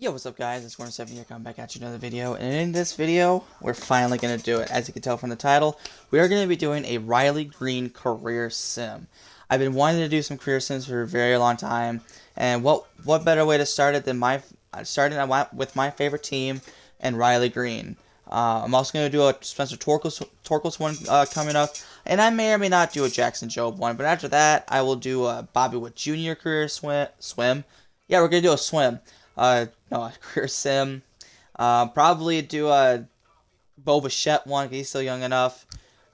Yo, what's up guys, it's Corner7 here, coming back at you another video, and in this video, we're finally going to do it. As you can tell from the title, we are going to be doing a Riley Greene career sim. I've been wanting to do some career sims for a very long time, and what better way to start it than starting with my favorite team and Riley Greene. I'm also going to do a Spencer Torkel's one coming up, and I may or may not do a Jackson Jobe one, but after that, I will do a Bobby Witt Jr. career swim. Yeah, we're going to do a swim. No, a career sim. Probably do a Bo Bichette one, 'cause he's still young enough.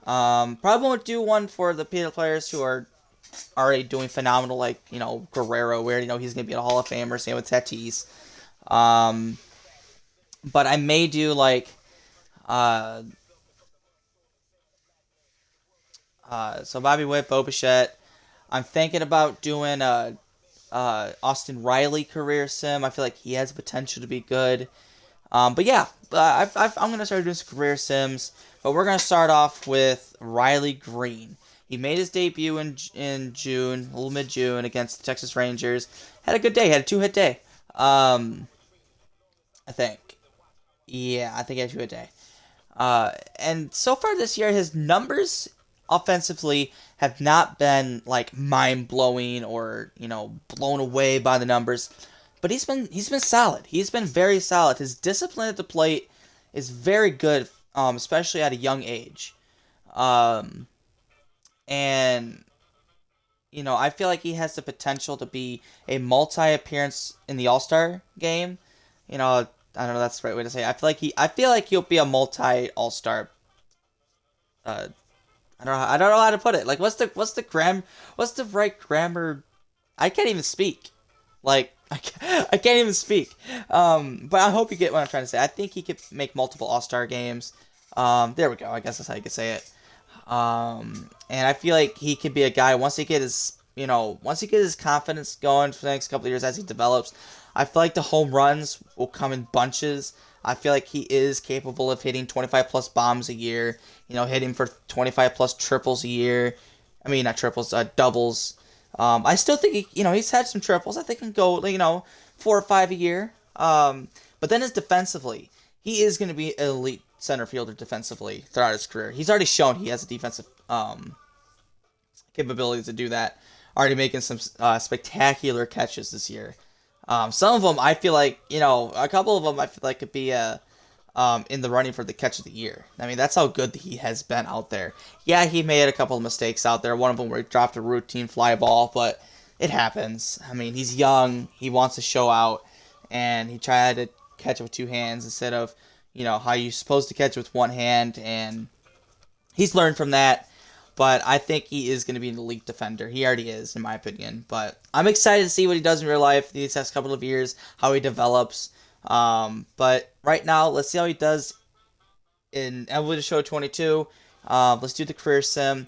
Probably won't do one for the players who are already doing phenomenal, like, Guerrero, where, he's going to be a Hall of Famer, same with Tatis. But I may do, like, so Bobby Witt, Bo Bichette. I'm thinking about doing Austin Riley career sim. I feel like he has potential to be good. But yeah, I'm going to start doing some career sims. But we're going to start off with Riley Greene. He made his debut in June, a little mid-June, against the Texas Rangers. Had a good day. Had a 2-hit day. I think. Yeah, I think he had a 2-hit day. And so far this year, his numbers offensively have not been like mind-blowing or, blown away by the numbers, but he's been solid. He's been very solid. His discipline at the plate is very good, especially at a young age. And I feel like he has the potential to be a multi-appearance in the All-Star game. I don't know, that's the right way to say it. I feel like he'll be a multi All-Star. I don't know how to put it. Like, what's the right grammar? I can't even speak. Like, I can't even speak. But I hope you get what I'm trying to say. I think he could make multiple All-Star games. There we go. I guess that's how you could say it. And I feel like he could be a guy once he get his confidence going for the next couple of years as he develops. I feel like the home runs will come in bunches. I feel like he is capable of hitting 25 plus bombs a year, hitting for 25 plus triples a year. I mean, not triples, doubles. I still think he's had some triples. I think he can go, 4 or 5 a year. But then defensively, he is going to be an elite center fielder defensively throughout his career. He's already shown he has a defensive capability to do that. Already making some spectacular catches this year. Some of them I feel like, a couple of them I feel like could be in the running for the catch of the year. I mean, that's how good he has been out there. Yeah, he made a couple of mistakes out there. One of them where he dropped a routine fly ball, but it happens. I mean, he's young. He wants to show out, and he tried to catch it with 2 hands instead of, how you're supposed to catch it with 1 hand, and he's learned from that. But I think he is going to be an elite defender. He already is, in my opinion. But I'm excited to see what he does in real life these next couple of years, how he develops. But right now, let's see how he does in MLBTS22. Let's do the career sim.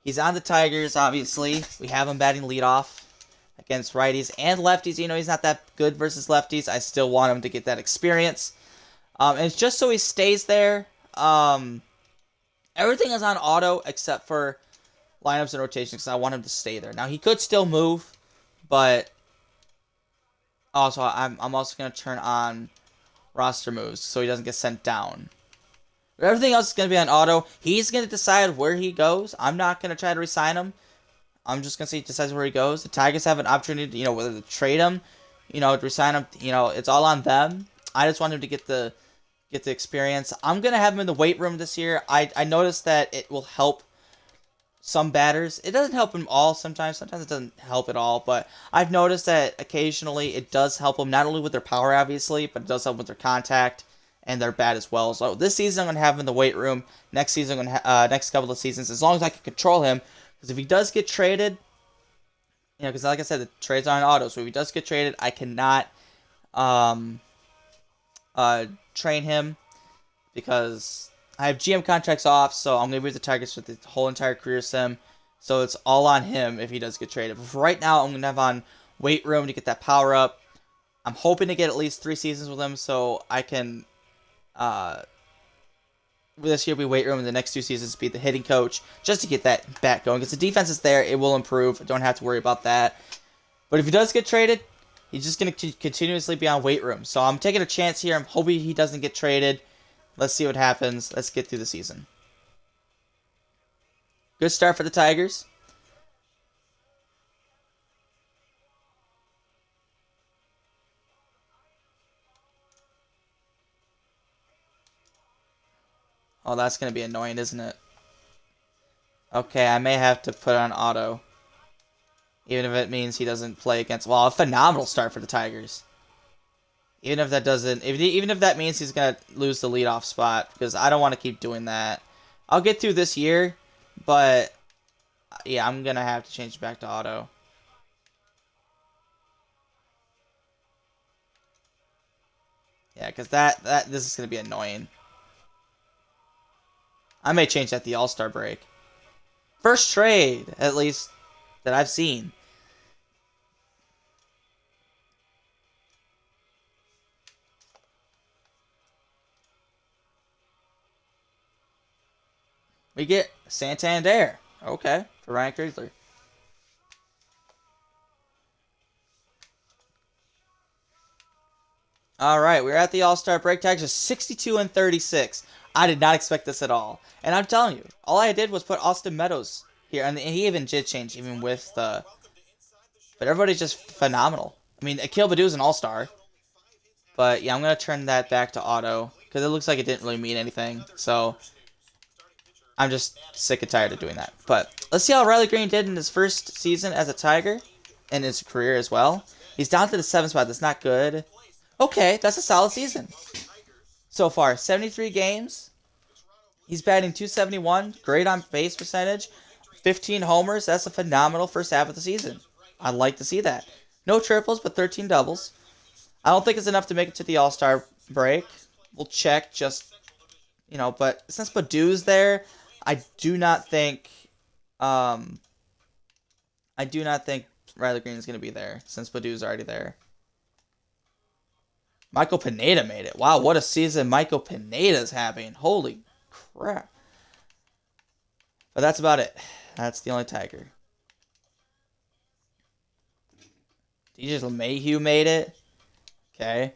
He's on the Tigers, obviously. We have him batting leadoff against righties and lefties. He's not that good versus lefties. I still want him to get that experience. And it's just so he stays there. Everything is on auto except for lineups and rotations because I want him to stay there. Now, he could still move, but also I'm also going to turn on roster moves so he doesn't get sent down. But everything else is going to be on auto. He's going to decide where he goes. I'm not going to try to re-sign him. I'm just going to see he decides where he goes. The Tigers have an opportunity to, whether to trade him, to re-sign him. It's all on them. I just want him to get the experience. I'm going to have him in the weight room this year. I noticed that it will help some batters. It doesn't help them all sometimes. Sometimes it doesn't help at all. But I've noticed that occasionally it does help them, not only with their power, obviously, but it does help with their contact and their bat as well. So this season I'm going to have him in the weight room. Next season, next couple of seasons, as long as I can control him. Because if he does get traded, because like I said, the trades are on auto. So if he does get traded, I cannot train him because I have GM contracts off, so I'm going to be with the Tigers for the whole entire career sim. So it's all on him if he does get traded. But for right now, I'm going to have on weight room to get that power up. I'm hoping to get at least 3 seasons with him so I can this year be weight room and the next 2 seasons be the hitting coach just to get that bat going. Because the defense is there, it will improve. I don't have to worry about that. But if he does get traded, He's just going to continuously be on weight room. So I'm taking a chance here. I'm hoping he doesn't get traded. Let's see what happens. Let's get through the season. Good start for the Tigers. Oh, that's going to be annoying, isn't it? Okay, I may have to put on auto. Even if it means he doesn't play against... Well, a phenomenal start for the Tigers. Even if that doesn't... Even if that means he's going to lose the leadoff spot. Because I don't want to keep doing that. I'll get through this year. But... yeah, I'm going to have to change it back to auto. Yeah, because this is going to be annoying. I may change that the All-Star break. First trade, at least, that I've seen. We get Santander. Okay, for Ryan Kreisler. All right, we're at the All-Star break. Tigers are 62 and 36. I did not expect this at all. And I'm telling you, all I did was put Austin Meadows here. And he even did change, even with the... But everybody's just phenomenal. I mean, Akil Baddoo's an all-star. But yeah, I'm going to turn that back to auto. Because it looks like it didn't really mean anything. So, I'm just sick and tired of doing that. But let's see how Riley Greene did in his first season as a Tiger. And his career as well. He's down to the 7th spot. That's not good. Okay, that's a solid season. So far, 73 games. He's batting .271. Great on base percentage. 15 homers. That's a phenomenal first half of the season. I'd like to see that. No triples, but 13 doubles. I don't think it's enough to make it to the All-Star break. We'll check just, but since Baddoo's there, I do not think Riley Greene is going to be there since Baddoo's already there. Michael Pineda made it. Wow, what a season Michael Pineda's having. Holy crap. But that's about it. That's the only Tiger. DJ LeMahieu made it. Okay.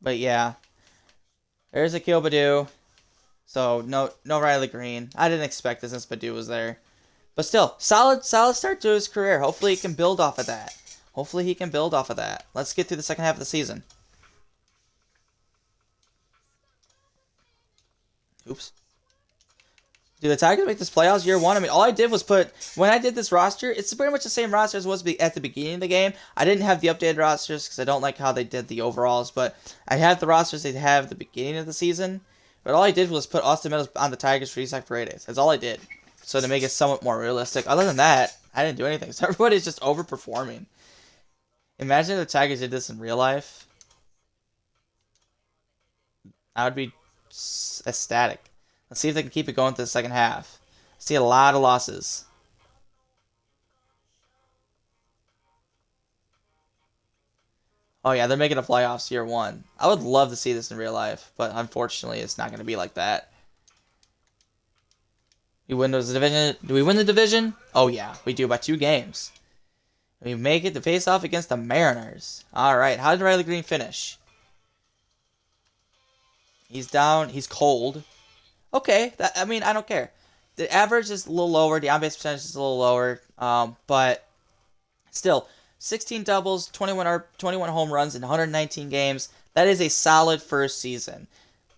But yeah. There's Akil Baddoo. So no Riley Greene. I didn't expect this since Baddoo was there. But still, solid start to his career. Hopefully he can build off of that. Let's get through the second half of the season. Oops. Do the Tigers make this playoffs year one? I mean, all I did was when I did this roster, it's pretty much the same roster as it was at the beginning of the game. I didn't have the updated rosters because I don't like how they did the overalls, but I have the rosters they have at the beginning of the season. But all I did was put Austin Meadows on the Tigers for Isak Paredes. That's all I did. So to make it somewhat more realistic. Other than that, I didn't do anything. So everybody's just overperforming. Imagine if the Tigers did this in real life. I would be ecstatic. Let's see if they can keep it going to the second half. See a lot of losses. Oh yeah, they're making the playoffs year one. I would love to see this in real life, but unfortunately it's not going to be like that. We win the division. Do we win the division? Oh yeah, we do by 2 games. We make it to face off against the Mariners. Alright, how did Riley Greene finish? He's down. He's cold. Okay, I don't care. The average is a little lower. The on-base percentage is a little lower. But still, 16 doubles, 21 home runs in 119 games. That is a solid first season.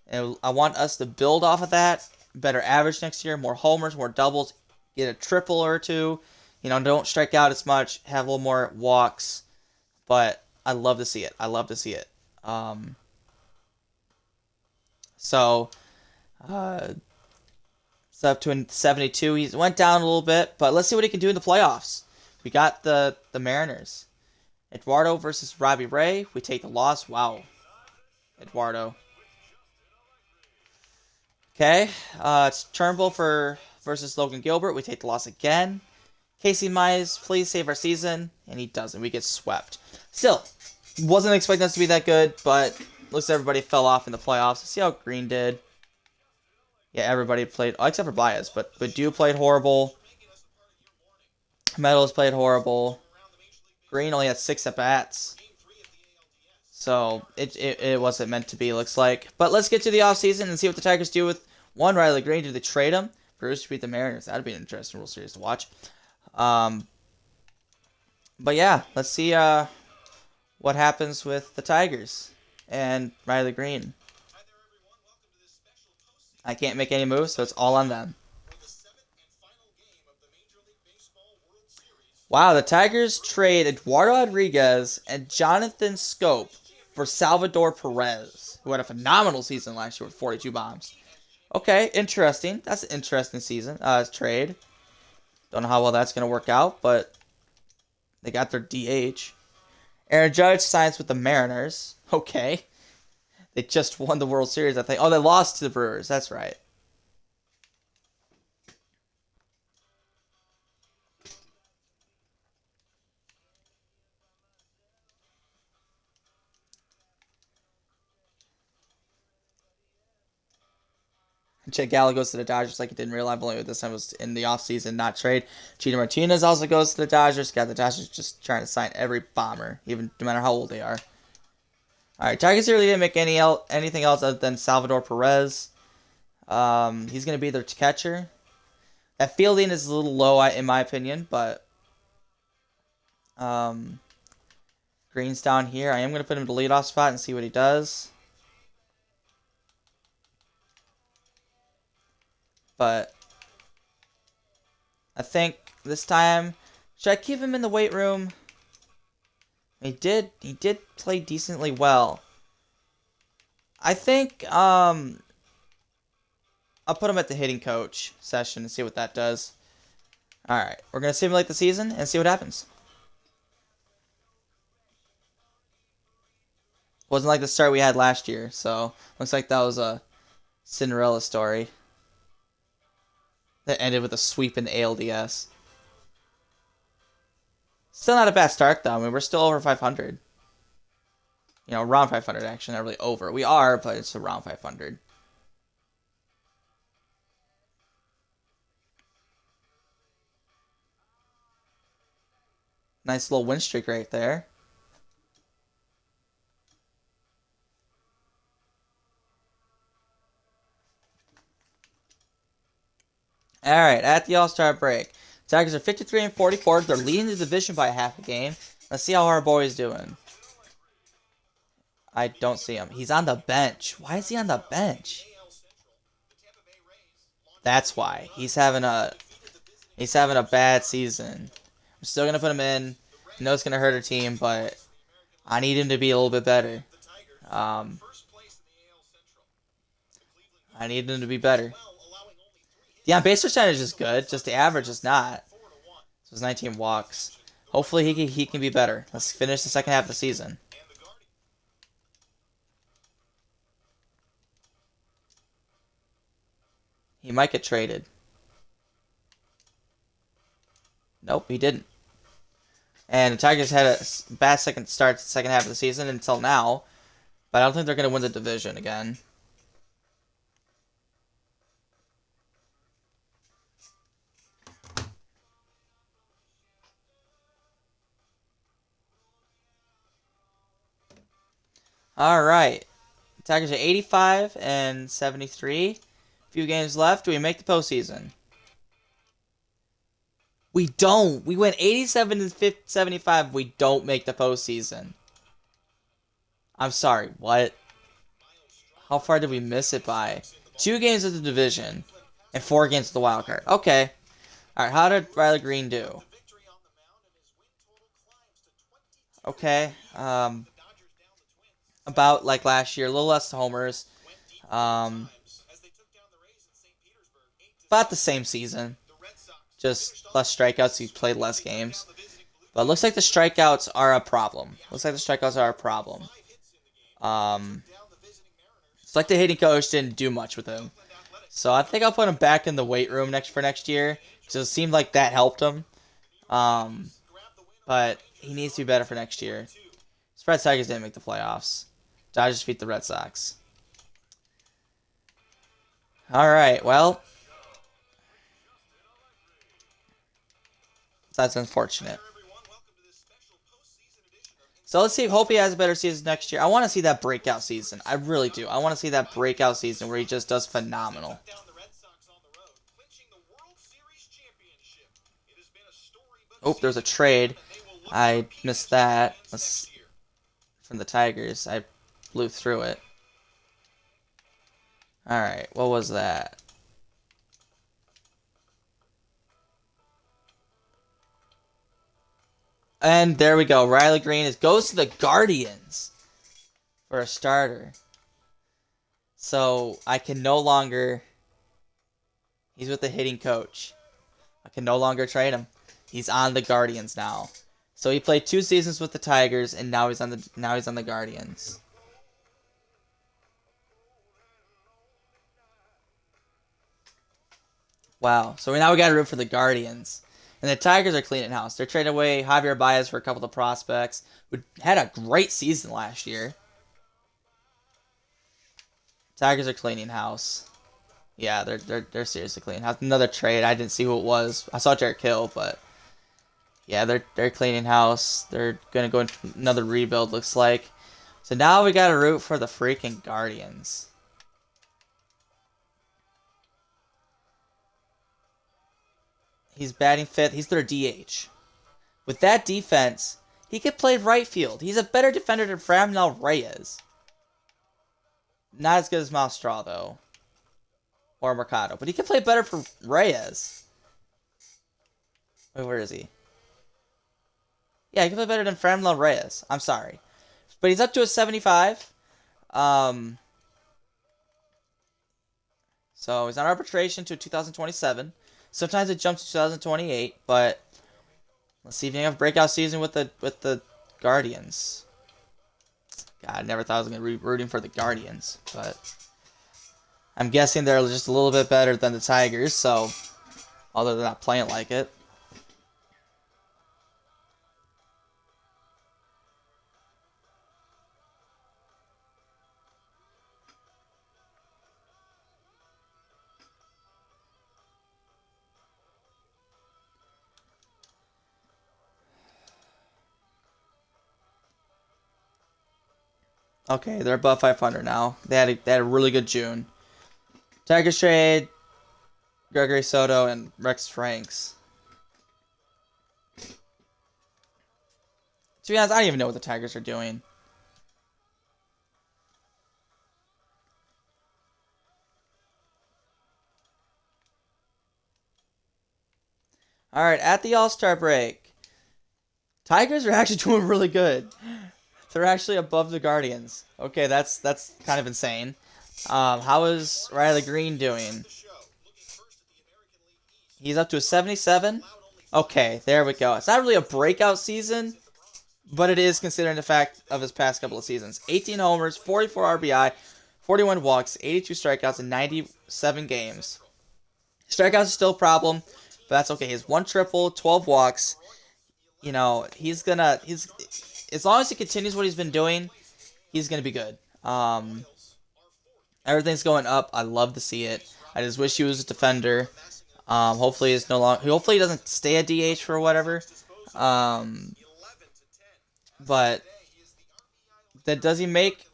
And I want us to build off of that. Better average next year. More homers, more doubles. Get a triple or 2. Don't strike out as much. Have a little more walks. But I love to see it. So it's up to 72. He went down a little bit, but let's see what he can do in the playoffs. We got the Mariners. Eduardo versus Robbie Ray. We take the loss. Wow. Eduardo. Okay. It's Turnbull versus Logan Gilbert. We take the loss again. Casey Mize, please save our season. And he doesn't. We get swept. Still, wasn't expecting us to be that good, but looks like everybody fell off in the playoffs. Let's see how Greene did. Yeah, everybody played, except for Baez, but Baddoo played horrible. Meadows played horrible. Greene only had 6 at-bats. So, it wasn't meant to be, looks like. But let's get to the offseason and see what the Tigers do with one Riley Greene. Do they trade him? Brewers to beat the Mariners. That'd be an interesting World Series to watch. But yeah, let's see what happens with the Tigers and Riley Greene. I can't make any moves, so it's all on them. Wow, the Tigers trade Eduardo Rodriguez and Jonathan Scope for Salvador Perez, who had a phenomenal season last year with 42 bombs. Okay, interesting. That's an interesting season. Trade. Don't know how well that's going to work out, but they got their DH. Aaron Judge signs with the Mariners. Okay. They just won the World Series, I think. Oh, they lost to the Brewers. That's right. Jake Gallo goes to the Dodgers like he didn't realize. Only this time was in the offseason, not trade. Cheetah Martinez also goes to the Dodgers. Got the Dodgers just trying to sign every bomber, even no matter how old they are. All right, Tigers really didn't make anything else other than Salvador Perez. He's going to be their catcher. That fielding is a little low, in my opinion, but Greene's down here. I am going to put him in the leadoff spot and see what he does. But I think this time, should I keep him in the weight room? He did play decently well. I think I'll put him at the hitting coach session and see what that does. Alright, we're going to simulate the season and see what happens. Wasn't like the start we had last year, so looks like that was a Cinderella story that ended with a sweep in the ALDS. Still not a bad start, though. I mean, we're still over 500. You know, around 500, actually. Not really over. We are, but it's around 500. Nice little win streak right there. Alright, at the All-Star break. Tigers are 53 and 44. They're leading the division by half a game. Let's see how our boy is doing. I don't see him. He's on the bench. Why is he on the bench? That's why. He's having a bad season. I'm still gonna put him in. I know it's gonna hurt our team, but I need him to be a little bit better. I need him to be better. The on-base percentage is good, just the average is not. So it's 19 walks. Hopefully he can be better. Let's finish the second half of the season. He might get traded. Nope, he didn't. And the Tigers had a bad second half of the season until now. But I don't think they're going to win the division again. All right. Tigers are 85 and 73. Few games left. Do we make the postseason? We don't. We went 87 and 75. We don't make the postseason. I'm sorry. What? How far did we miss it by? 2 games of the division and 4 games of the wild card. Okay. All right. How did Riley Greene do? Okay. About like last year, a little less homers. About the same season. Just less strikeouts. He played less games. But it looks like the strikeouts are a problem. It's like the hitting coach didn't do much with him. So I think I'll put him back in the weight room for next year. Because it seemed like that helped him. But he needs to be better for next year. Red Tigers didn't make the playoffs. Dodgers beat the Red Sox. Alright, well. That's unfortunate. So let's see. Hope he has a better season next year. I want to see that breakout season. I really do. I want to see that breakout season where he just does phenomenal. Oh, there's a trade. I missed that. From the Tigers. I blew through it. Alright, what was that? And there we go. Riley Greene goes to the Guardians for a starter. So I can no longer... He's with the hitting coach. I can no longer trade him. He's on the Guardians now. So he played 2 seasons with the Tigers, and now he's on the Guardians. Wow. So now we got to root for the Guardians. And the Tigers are cleaning house. They're trading away Javier Baez for a couple of prospects, who had a great season last year. Tigers are cleaning house. Yeah, they're seriously cleaning house. Another trade. I didn't see who it was. I saw Jarrett Hill, but yeah, they're cleaning house. They're gonna go into another rebuild. Looks like. So now we got to root for the freaking Guardians. He's batting 5th. He's their DH. With that defense, he could play right field. He's a better defender than Framnell Reyes. Not as good as Miles Straw, though. Or Mercado. But he could play better for Reyes. Wait, where is he? Yeah, he can play better than Framnell Reyes. I'm sorry. But he's up to a 75. So he's on arbitration to 2027. Sometimes it jumps to 2028, but let's see if you have a breakout season with the Guardians. God, I never thought I was going to be rooting for the Guardians, but I'm guessing they're just a little bit better than the Tigers, so although they're not playing like it. Okay, they're above 500 now. They had a really good June. Tigers trade Gregory Soto and Rex Franks. To be honest, I don't even know what the Tigers are doing. Alright, at the All-Star break, Tigers are actually doing really good. They're actually above the Guardians. Okay, that's kind of insane. How is Riley Greene doing? He's up to a 77. Okay, there we go. It's not really a breakout season, but it is considering the fact of his past couple of seasons. 18 homers, 44 RBI, 41 walks, 82 strikeouts in 97 games. Strikeouts are still a problem, but that's okay. He has 1 triple, 12 walks. You know, he's as long as he continues what he's been doing, he's going to be good. Everything's going up. I love to see it. I just wish he was a defender. Hopefully he's no longer. Hopefully he doesn't stay at DH for whatever. But does he make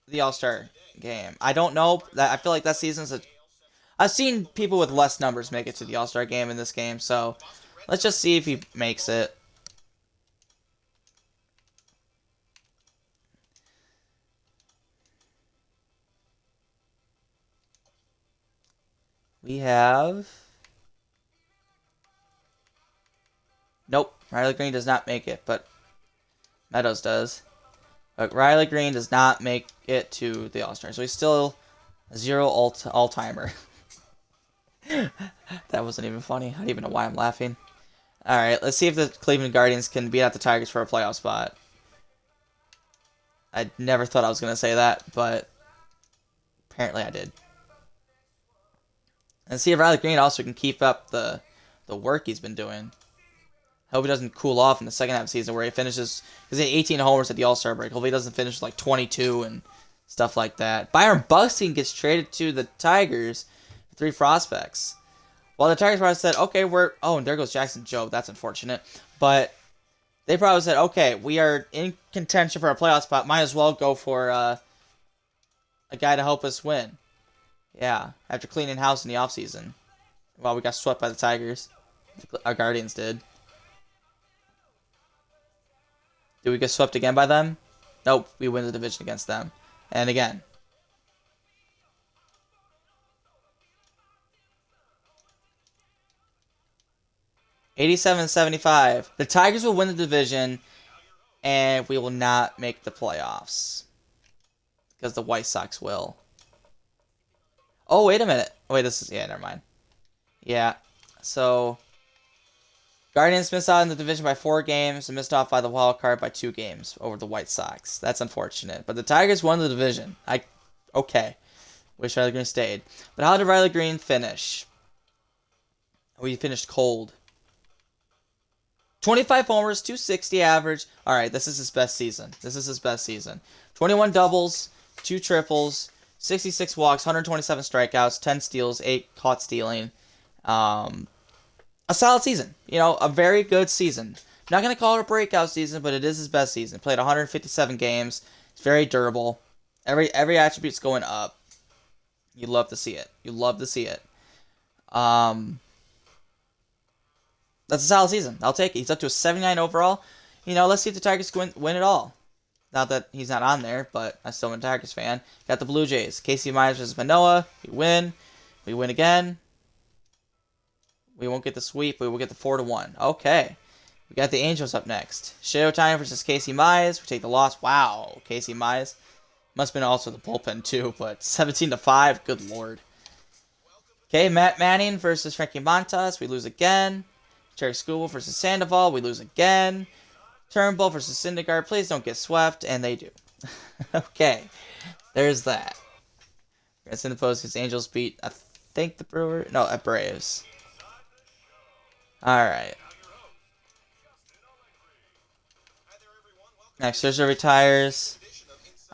the All-Star game? I don't know. I feel like that season's I've seen people with less numbers make it to the All-Star game in this game, so let's just see if he makes it. We have... Nope, Riley Greene does not make it, but Meadows does. But Riley Greene does not make it to the All-Star, so he's still a 0 all-timer. That wasn't even funny. I don't even know why I'm laughing. Alright, let's see if the Cleveland Guardians can beat out the Tigers for a playoff spot. I never thought I was going to say that, but apparently I did. And see if Riley Greene also can keep up the work he's been doing. Hope he doesn't cool off in the second half of the season where he finishes, because he had 18 homers at the All-Star break. Hopefully he doesn't finish with like 22 and stuff like that. Byron Buxton gets traded to the Tigers for 3 prospects. Well, the Tigers probably said, okay, oh, and there goes Jackson Jobe. That's unfortunate. But they probably said, okay, we are in contention for a playoff spot. Might as well go for a guy to help us win. Yeah, after cleaning house in the offseason. Well, we got swept by the Tigers. Our Guardians did. Did we get swept again by them? Nope, we win the division against them. And again. $87.75. The Tigers will win the division, and we will not make the playoffs. Because the White Sox will. Oh, wait a minute. Wait, this is... Yeah, never mind. Yeah, so... Guardians missed out in the division by 4 games and missed off by the wild card by 2 games over the White Sox. That's unfortunate. But the Tigers won the division. Okay. Wish Riley Greene stayed. But how did Riley Greene finish? We finished cold. 25 homers, 260 average. Alright, this is his best season. 21 doubles, 2 triples, 66 walks, 127 strikeouts, 10 steals, 8 caught stealing. A solid season. You know, a very good season. I'm not going to call it a breakout season, but it is his best season. Played 157 games. It's very durable. Every attribute's going up. You love to see it. That's a solid season. I'll take it. He's up to a 79 overall. You know, let's see if the Tigers win it all. Not that he's not on there, but I'm still a Tigers fan. Got the Blue Jays. Casey Myers versus Manoah. We win. We win again. We won't get the sweep, but we will get the 4-1. Okay. We got the Angels up next. Shohei Ohtani versus Casey Mize. We take the loss. Wow. Casey Mize. Must have been also the bullpen, too, but 17-5. Good lord. Okay, Matt Manning versus Frankie Montas. We lose again. Cherry School versus Sandoval. We lose again. Turnbull versus Syndergaard. Please don't get swept, and they do. Okay. There's that. It's in the post because Angels beat, I think, the Brewers. No, at Braves. Alright. Next, Scherzer retires.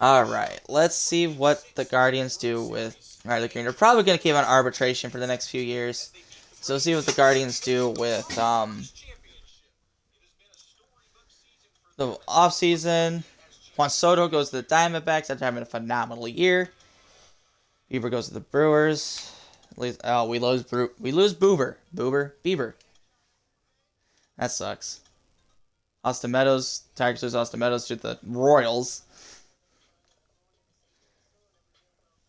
Alright, let's see what the Guardians do with Riley Greene. They're probably going to keep on arbitration for the next few years. So we'll see what the Guardians do with the offseason. Juan Soto goes to the Diamondbacks after having a phenomenal year. Bieber goes to the Brewers. We lose Bieber. That sucks. Austin Meadows. Tigers lose Austin Meadows to the Royals.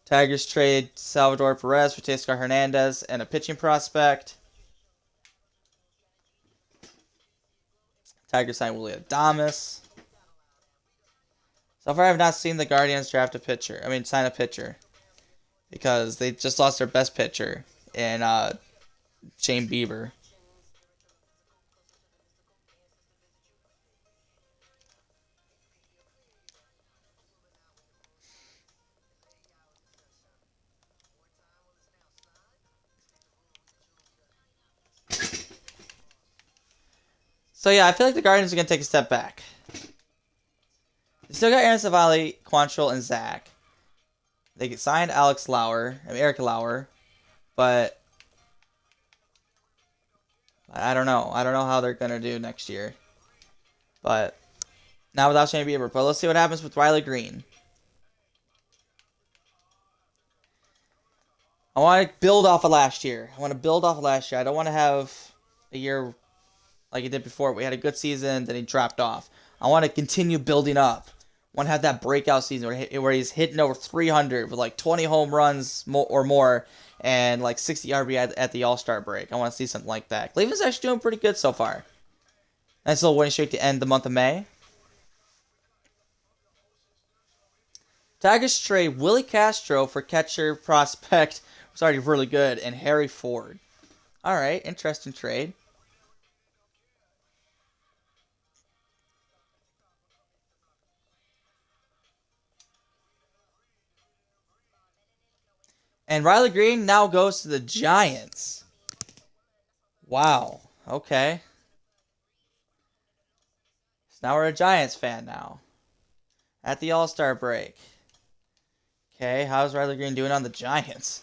Tigers trade Salvador Perez for Teoscar Hernandez and a pitching prospect. Tigers sign Willie Adames. So far, I have not seen the Guardians sign a pitcher. Because they just lost their best pitcher in Shane Bieber. So yeah, I feel like the Guardians are going to take a step back. They still got Aaron Savali, Quantrill, and Zach. They signed Eric Lauer, but I don't know. I don't know how they're going to do next year. But not without Shane Bieber. But let's see what happens with Riley Greene. I want to build off of last year. I don't want to have a year like he did before. We had a good season, then he dropped off. I want to continue building up. I want to have that breakout season where he's hitting over 300 with like 20 home runs or more and like 60 RBI at the All-Star break. I want to see something like that. Cleveland's actually doing pretty good so far. Nice little winning streak to end the month of May. Tigers trade Willie Castro for catcher prospect, who's already really good, and Harry Ford. Alright, interesting trade. And Riley Greene now goes to the Giants. Wow. Okay. So now we're a Giants fan now. At the All-Star break. Okay, how's Riley Greene doing on the Giants?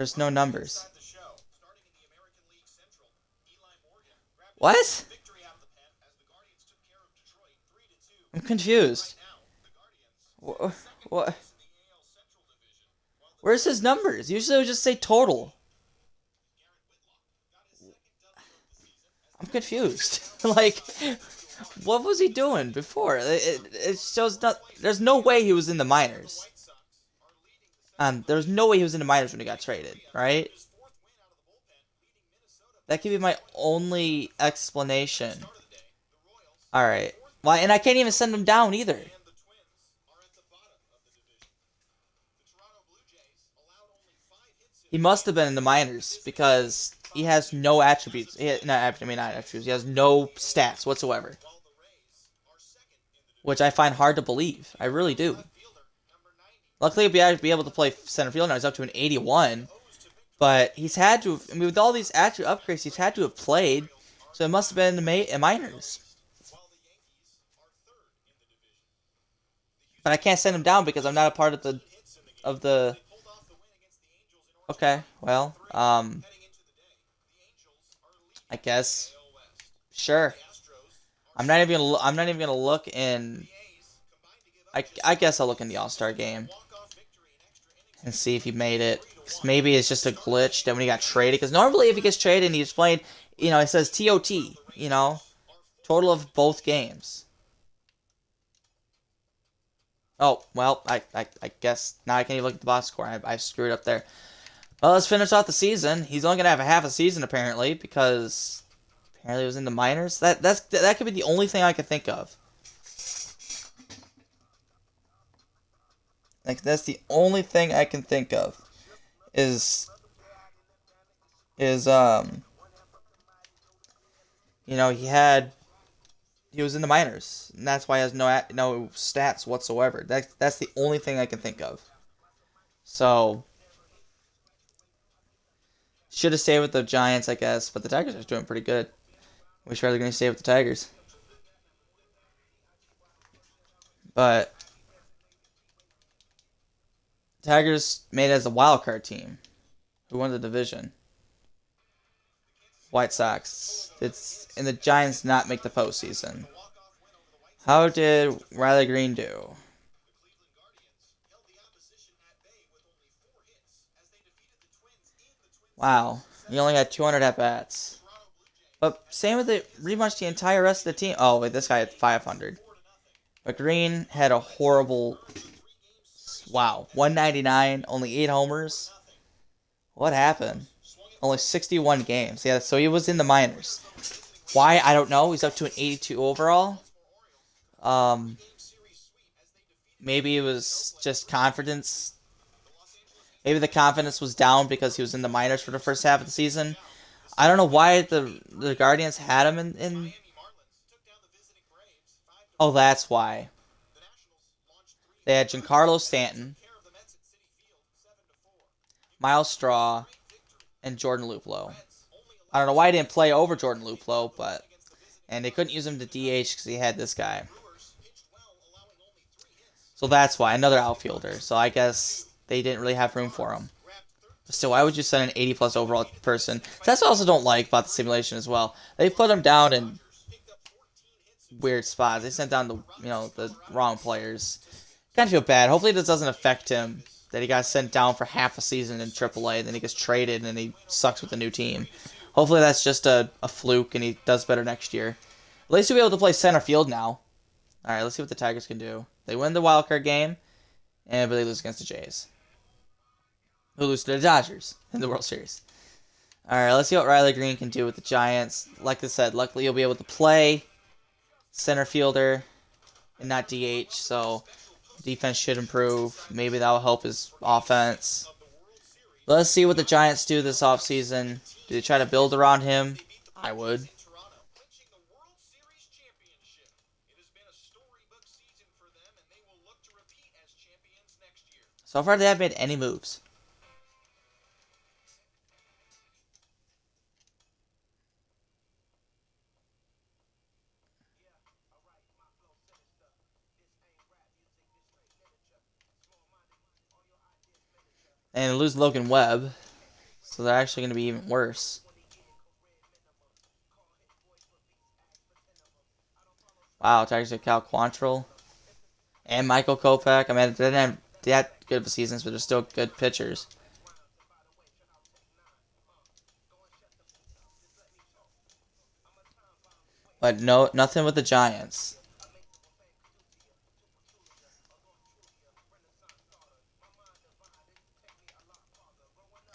There's no numbers. What? I'm confused. What? Where's his numbers? Usually it would just say total. I'm confused. Like, what was he doing before? It shows not. There's no way he was in the minors. There's no way he was in the minors when he got traded, right? That could be my only explanation. All right. Why? And I can't even send him down either. He must have been in the minors because he has no attributes. Not attributes. He has no stats whatsoever, which I find hard to believe. I really do. Luckily, he'll be able to play center field now. He's up to an 81, but he's had to. I mean, with all these attribute upgrades, he's had to have played. So it must have been in the minors. But I can't send him down because I'm not a part of the. Okay, well, I guess, sure. I'm not even gonna look in. I guess I'll look in the All-Star game and see if he made it. 'Cause maybe it's just a glitch that when he got traded. Because normally if he gets traded and he's playing, it says TOT. Total of both games. Oh, well, I guess now I can't even look at the box score. I screwed up there. Well, let's finish off the season. He's only gonna have a half a season apparently because apparently it was in the minors. That could be the only thing I could think of. Like that's the only thing I can think of is he was in the minors and that's why he has no stats whatsoever. That's the only thing I can think of. So should have stayed with the Giants, I guess, but the Tigers are doing pretty good. Wish rather going to stay with the Tigers. But Tigers made it as a wild card team. Who won the division? White Sox. And the Giants not make the postseason. How did Riley Greene do? Wow, he only had 200 at bats. But same with pretty much the entire rest of the team. Oh wait, this guy had 500. But Greene had a horrible. Wow, 199, only 8 homers. What happened? Only 61 games. Yeah, so he was in the minors. Why? I don't know. He's up to an 82 overall. Maybe it was just confidence. Maybe the confidence was down because he was in the minors for the first half of the season. I don't know why the Guardians had him in. Oh, that's why. They had Giancarlo Stanton, Miles Straw, and Jordan Luplow. I don't know why he didn't play over Jordan Luplow, and they couldn't use him to DH because he had this guy. So that's why, another outfielder. So I guess they didn't really have room for him. But still, why would you send an 80-plus overall person? So that's what I also don't like about the simulation as well. They put him down in weird spots. They sent down the wrong players. Kind of feel bad. Hopefully this doesn't affect him. That he got sent down for half a season in AAA, and then he gets traded, and then he sucks with the new team. Hopefully that's just a fluke, and he does better next year. At least he'll be able to play center field now. All right, let's see what the Tigers can do. They win the wild card game, but they lose against the Jays, who lose to the Dodgers in the World Series. All right, let's see what Riley Greene can do with the Giants. Like I said, luckily he'll be able to play center fielder and not DH, so defense should improve. Maybe that will help his offense. Let's see what the Giants do this offseason. Do they try to build around him? I would. So far, they haven't made any moves. And lose Logan Webb. So they're actually going to be even worse. Wow, Tigers get Cal Quantrill and Michael Kopech. I mean, they didn't have that good of a seasons, but they're still good pitchers. But no, nothing with the Giants.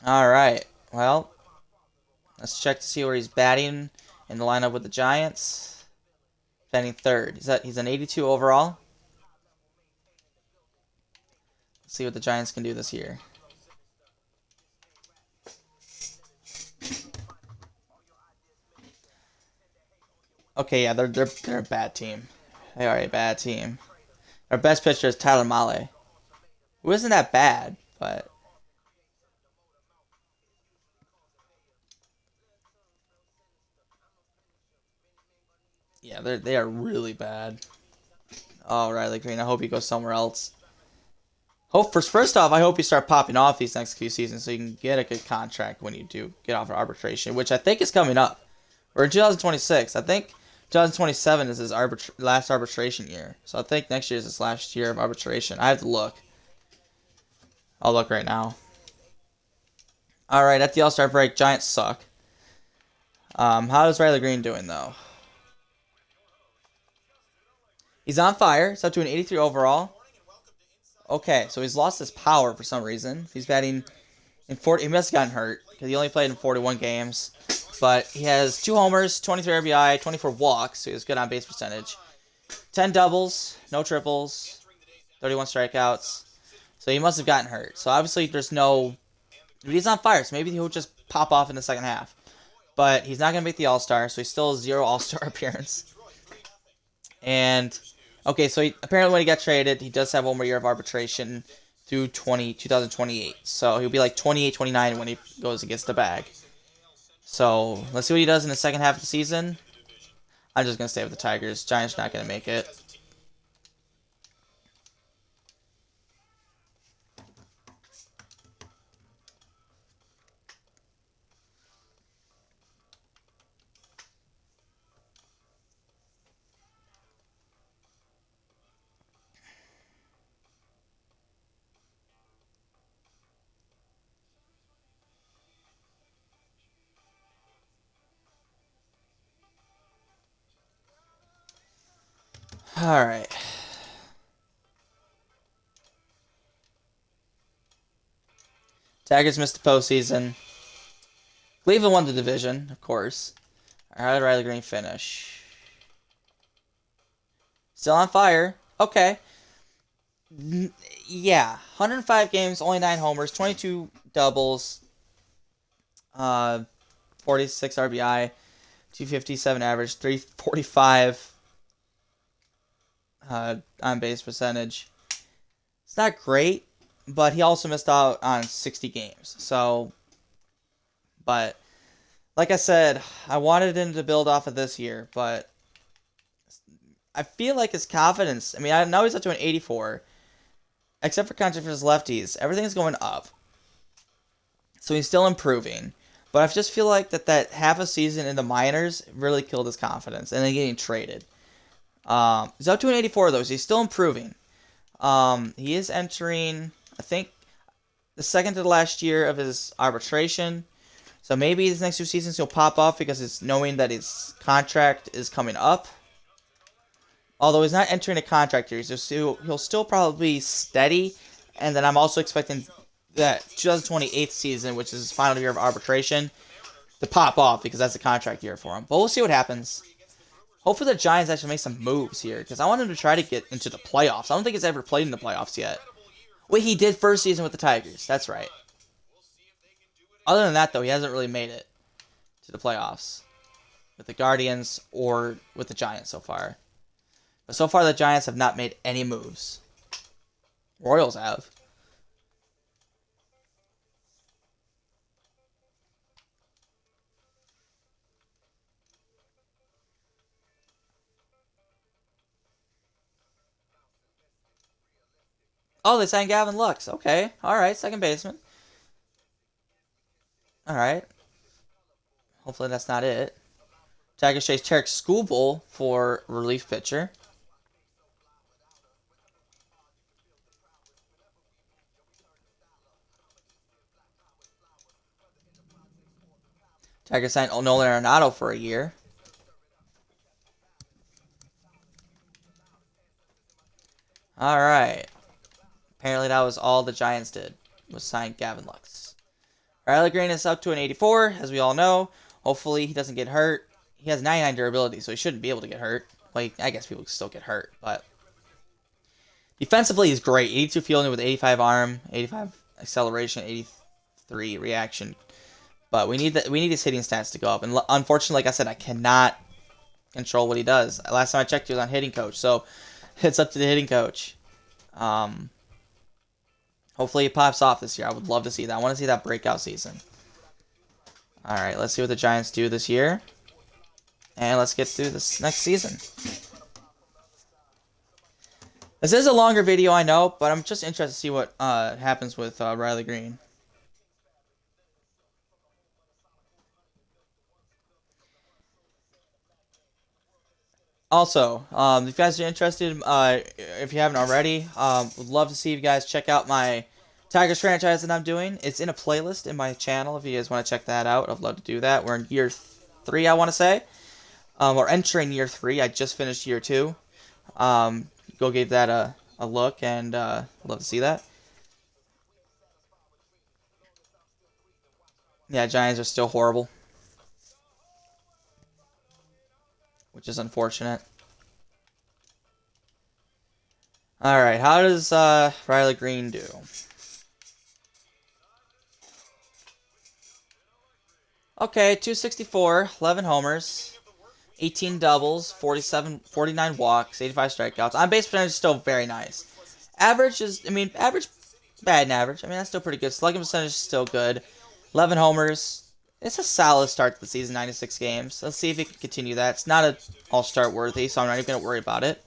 All right. Well, let's check to see where he's batting in the lineup with the Giants. Batting third. He's an 82 overall. Let's see what the Giants can do this year. Okay, yeah, they're a bad team. They are a bad team. Our best pitcher is Tyler Mahle, who isn't that bad, but yeah, they are really bad. Oh, Riley Greene. I hope he goes somewhere else. First off, I hope you start popping off these next few seasons so you can get a good contract when you do get off of arbitration, which I think is coming up. We're in 2026. I think 2027 is his last arbitration year. So I think next year is his last year of arbitration. I have to look. I'll look right now. All right, at the All-Star break, Giants suck. How is Riley Greene doing though? He's on fire. He's up to an 83 overall. Okay, so he's lost his power for some reason. He's batting in 40. He must have gotten hurt because he only played in 41 games. But he has 2 homers, 23 RBI, 24 walks, so he has good on base percentage. 10 doubles, no triples, 31 strikeouts. So he must have gotten hurt. So obviously there's no. But he's on fire, so maybe he'll just pop off in the second half. But he's not going to make the All-Star, so he's still a 0 All-Star appearance. And, okay, so apparently when he got traded, he does have one more year of arbitration through 2028. So he'll be like 28, 29 when he goes against the bag. So let's see what he does in the second half of the season. I'm just going to stay with the Tigers. Giants not going to make it. All right. Tigers missed the postseason. Cleveland won the division, of course. How did Riley Greene finish? Still on fire. Okay. Yeah. 105 games, only 9 homers, 22 doubles, 46 RBI, 257 average, 345 on base percentage. It's not great, but he also missed out on 60 games. So, but like I said, I wanted him to build off of this year, but I feel like his confidence. I mean, I know he's up to an 84, except for contract for his lefties. Everything's going up, so he's still improving. But I just feel like that half a season in the minors really killed his confidence, and then getting traded. He's up to an 84 though, so he's still improving. He is entering, I think, the second to the last year of his arbitration. So maybe his next 2 seasons he'll pop off because it's knowing that his contract is coming up. Although he's not entering a contract year, he'll still probably be steady. And then I'm also expecting that 2028 season, which is his final year of arbitration, to pop off because that's a contract year for him. But we'll see what happens. Hopefully the Giants actually make some moves here because I want him to try to get into the playoffs. I don't think he's ever played in the playoffs yet. Wait, he did first season with the Tigers. That's right. Other than that, though, he hasn't really made it to the playoffs with the Guardians or with the Giants so far. But so far, the Giants have not made any moves. Royals have. Oh, they signed Gavin Lux. Okay. All right. Second baseman. All right. Hopefully that's not it. Tigers chase Tarek Skubal for relief pitcher. Tigers signed Nolan Arenado for a year. All right. Apparently that was all the Giants did, was sign Gavin Lux. Riley Greene is up to an 84, as we all know. Hopefully he doesn't get hurt. He has 99 durability, so he shouldn't be able to get hurt. Well, I guess people can still get hurt, but defensively he's great. 82 fielding with 85 arm, 85 acceleration, 83 reaction. But we need his hitting stats to go up. And unfortunately, like I said, I cannot control what he does. Last time I checked, he was on hitting coach, so it's up to the hitting coach. Hopefully it pops off this year. I would love to see that. I want to see that breakout season. All right, let's see what the Giants do this year. And let's get through this next season. This is a longer video, I know, but I'm just interested to see what happens with Riley Greene. Also, if you guys are interested, if you haven't already, would love to see you guys check out my Tigers franchise that I'm doing. It's in a playlist in my channel if you guys want to check that out. I'd love to do that. We're in year 3, I want to say. We're entering year 3. I just finished year 2. Go give that a look, and love to see that. Yeah, Giants are still horrible, which is unfortunate. Alright, how does Riley Greene do? Okay, 264, 11 homers, 18 doubles, 49 walks, 85 strikeouts. On base percentage is still very nice. Average is, average, bad and average. That's still pretty good. Slugging percentage is still good. 11 homers. It's a solid start to the season, 96 games. Let's see if he can continue that. It's not an all-star worthy, so I'm not even going to worry about it.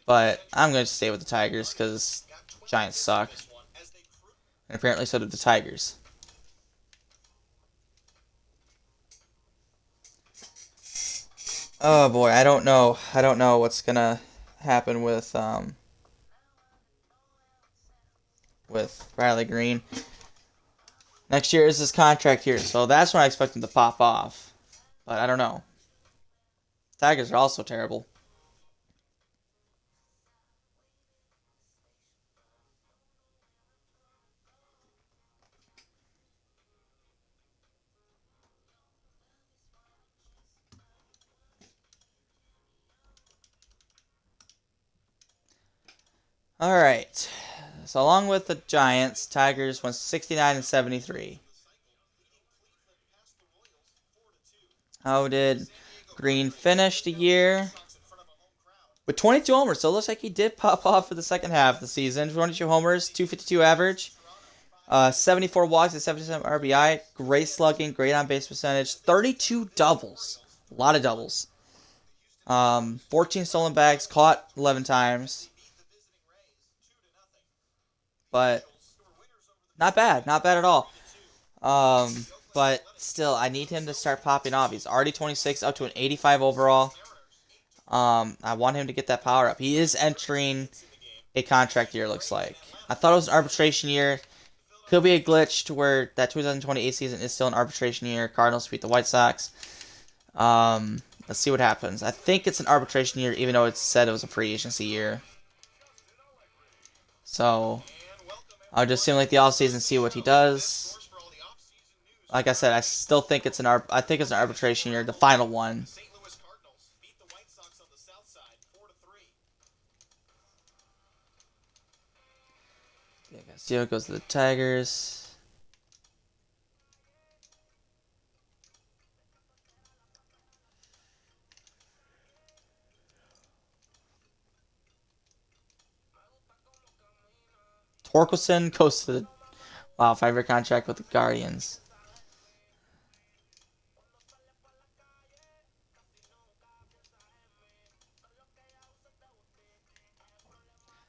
But I'm going to stay with the Tigers because Giants suck. And apparently so did the Tigers. Oh boy, I don't know. I don't know what's going to happen with Riley Greene. Next year is his contract here, so that's when I expect him to pop off. But I don't know. Tigers are also terrible. Alright. So along with the Giants, Tigers went 69 and 73. How did Greene finish the year? With 22 homers, so it looks like he did pop off for the second half of the season. 22 homers, 252 average, 74 walks at 77 RBI. Great slugging, great on base percentage. 32 doubles, a lot of doubles. 14 stolen bags, caught 11 times. But not bad at all. But still, I need him to start popping off. He's already 26, up to an 85 overall. I want him to get that power up. He is entering a contract year, looks like. I thought it was an arbitration year. Could be a glitch to where that 2028 season is still an arbitration year. Cardinals beat the White Sox. Let's see what happens. I think it's an arbitration year, even though it said it was a free agency year. So I'll just simulate the offseason, see what he does. Like I said, I still think it's an arbitration year, the final one. Yeah, Castillo goes to the Tigers. Torkelson goes to the 5-year contract with the Guardians.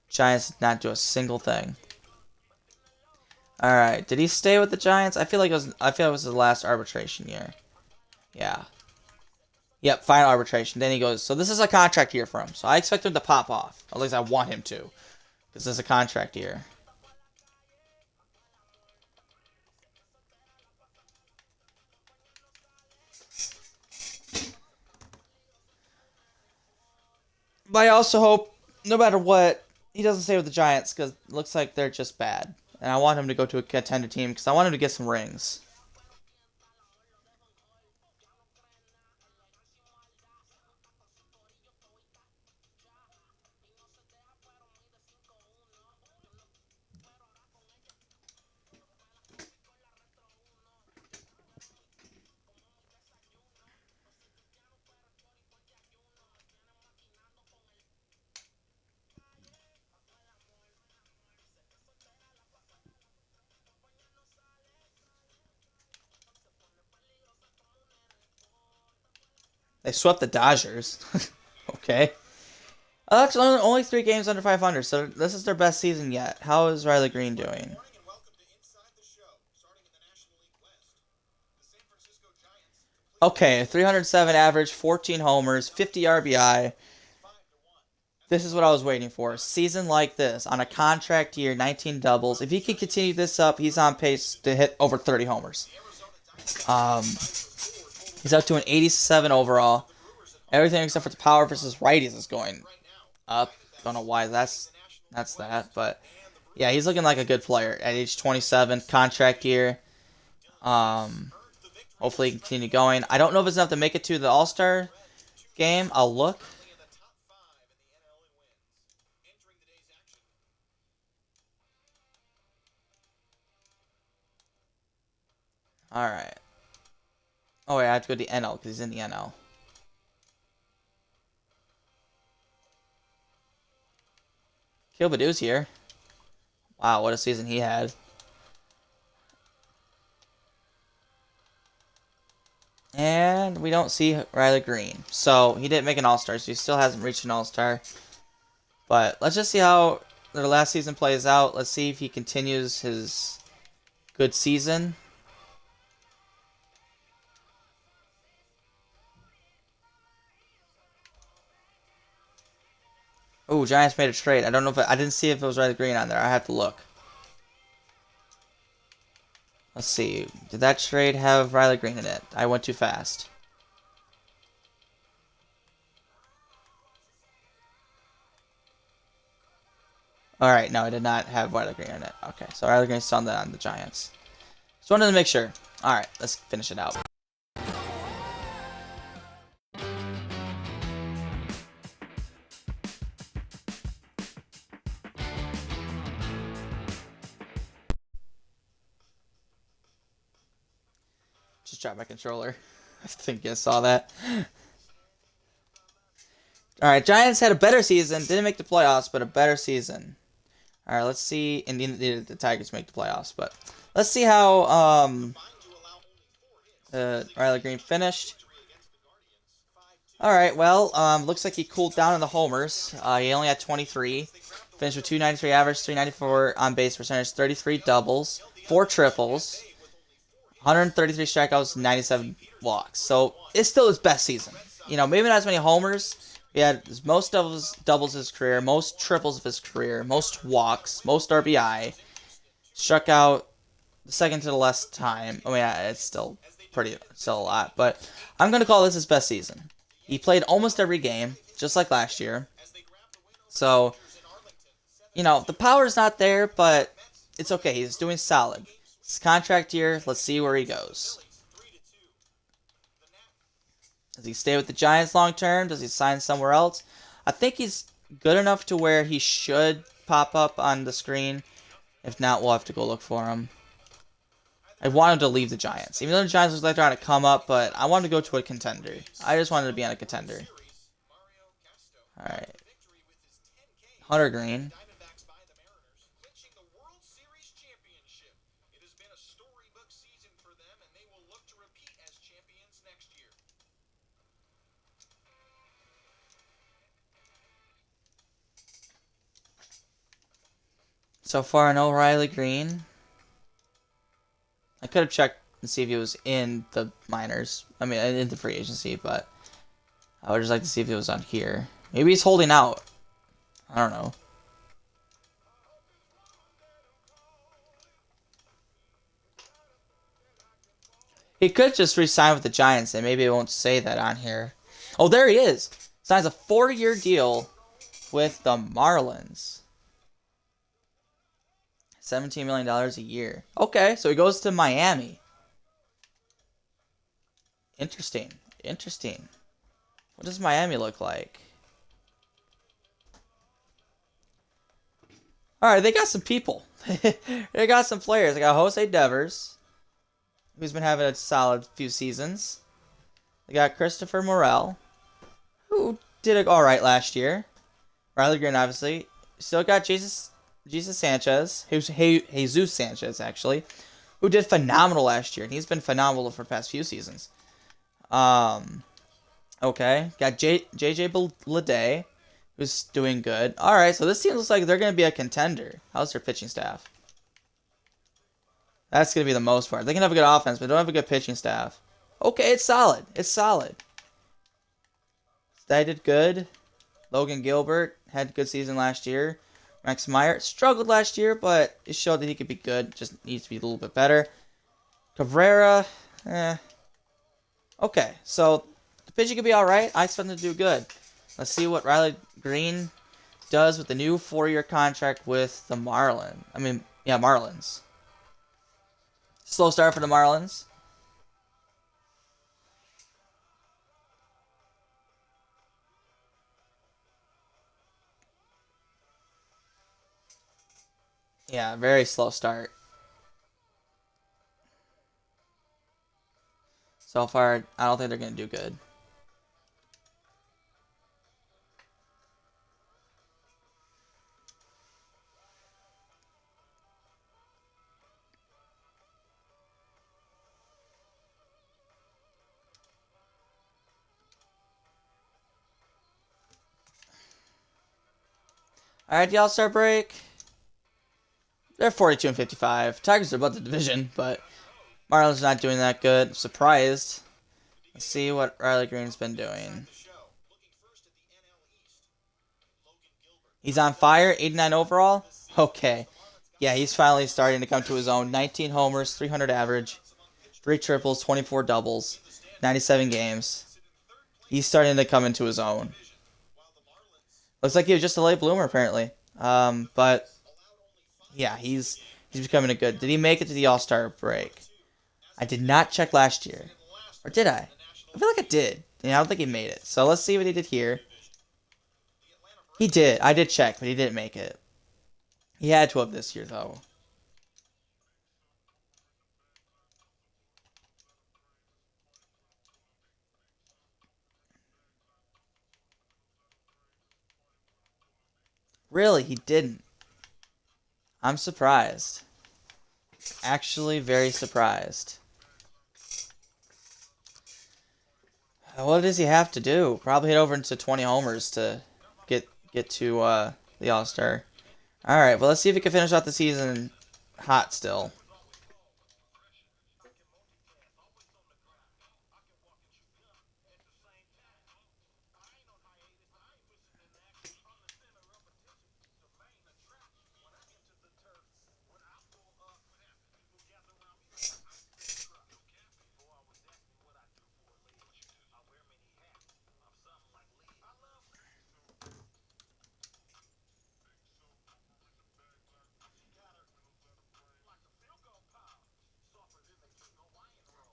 Giants did not do a single thing. All right. Did he stay with the Giants? I feel like it was. I feel like it was his last arbitration year. Yeah. Yep. Final arbitration. Then he goes. So this is a contract year for him. So I expect him to pop off. At least I want him to, because this is a contract year. But I also hope, no matter what, he doesn't stay with the Giants because it looks like they're just bad. And I want him to go to a contender team because I want him to get some rings. They swept the Dodgers. Okay. That's only 3 games under 500, so this is their best season yet. How is Riley Greene doing? Okay, 307 average, 14 homers, 50 RBI. This is what I was waiting for. A season like this, on a contract year, 19 doubles. If he can continue this up, he's on pace to hit over 30 homers. Um, he's up to an 87 overall. Everything except for the power versus righties is going up. Don't know why that's that, but yeah, he's looking like a good player at age 27, contract year. Um, hopefully he can continue going. I don't know if it's enough to make it to the All-Star game. I'll look. All right. Oh wait, I have to go to the NL because he's in the NL. Kilbadu's here. Wow, what a season he had. And we don't see Riley Greene. So he didn't make an All-Star, so he still hasn't reached an All-Star. But let's just see how their last season plays out. Let's see if he continues his good season. Oh, Giants made a trade. I don't know if I didn't see if it was Riley Greene on there. I have to look. Let's see. Did that trade have Riley Greene in it? I went too fast. Alright, no, I did not have Riley Greene in it. Okay, so Riley Greene's still on the Giants. Just wanted to make sure. Alright, let's finish it out. Just dropped my controller. I think you saw that. Alright, Giants had a better season. Didn't make the playoffs, but a better season. Alright, let's see. And the Tigers make the playoffs, but let's see how Riley Greene finished. Alright, well, looks like he cooled down in the homers. He only had 23. Finished with 293 average, 394 on base percentage, 33 doubles, 4 triples, 133 strikeouts, 97 walks. So it's still his best season. You know, maybe not as many homers. He had most doubles of his career, most triples of his career, most walks, most RBI. Struck out the second to the last time. I mean, it's still a lot, but I'm gonna call this his best season. He played almost every game, just like last year. So, you know, the power's not there, but it's okay. He's doing solid. It's contract year. Let's see where he goes. Does he stay with the Giants long term? Does he sign somewhere else? I think he's good enough to where he should pop up on the screen. If not, we'll have to go look for him. I want him to leave the Giants. Even though the Giants look like they're on a come up, but I want him to go to a contender. I just wanted to be on a contender. Alright. Hunter Greene. So far, no Riley Greene. I could have checked and see if he was in the minors. I mean, in the free agency, but I would just like to see if he was on here. Maybe he's holding out. I don't know. He could just re-sign with the Giants, and maybe it won't say that on here. Oh, there he is. Signs a 4-year deal with the Marlins. $17 million a year. Okay, so he goes to Miami. Interesting. Interesting. What does Miami look like? Alright, they got some people. They got some players. They got Jose Devers, who's been having a solid few seasons. They got Christopher Morel, who did it alright last year. Riley Greene, obviously. Still got Jesus Sanchez, Jesus Sanchez, actually, who did phenomenal last year, and he's been phenomenal for the past few seasons. Okay, got JJ Bleday, who's doing good. All right, so this team looks like they're going to be a contender. How's their pitching staff? That's going to be the most part. They can have a good offense, but they don't have a good pitching staff. Okay, it's solid. It's solid. They did good. Logan Gilbert had a good season last year. Max Meyer struggled last year, but it showed that he could be good. Just needs to be a little bit better. Cabrera, okay, so the pitching could be all right. I expect them to do good. Let's see what Riley Greene does with the new 4-year contract with the Marlins. Slow start for the Marlins. Yeah, very slow start. So far, I don't think they're going to do good. Alright, the All-Star break. They're 42 and 55. Tigers are above the division, but Marlins not doing that good. I'm surprised. Let's see what Riley Greene's been doing. He's on fire, 89 overall. Okay. Yeah, he's finally starting to come to his own. 19 homers, 300 average, 3 triples, 24 doubles, 97 games. He's starting to come into his own. Looks like he was just a late bloomer, apparently. But yeah, he's becoming a good. Did he make it to the All-Star break? I did not check last year. Or did I? I feel like I did. Yeah, I don't think he made it. So let's see what he did here. He did. I did check, but he didn't make it. He had to have this year, though. Really, he didn't. I'm surprised. Actually, very surprised. What does he have to do? Probably hit over into 20 homers to get to the All-Star. Alright, well, let's see if he can finish out the season hot still.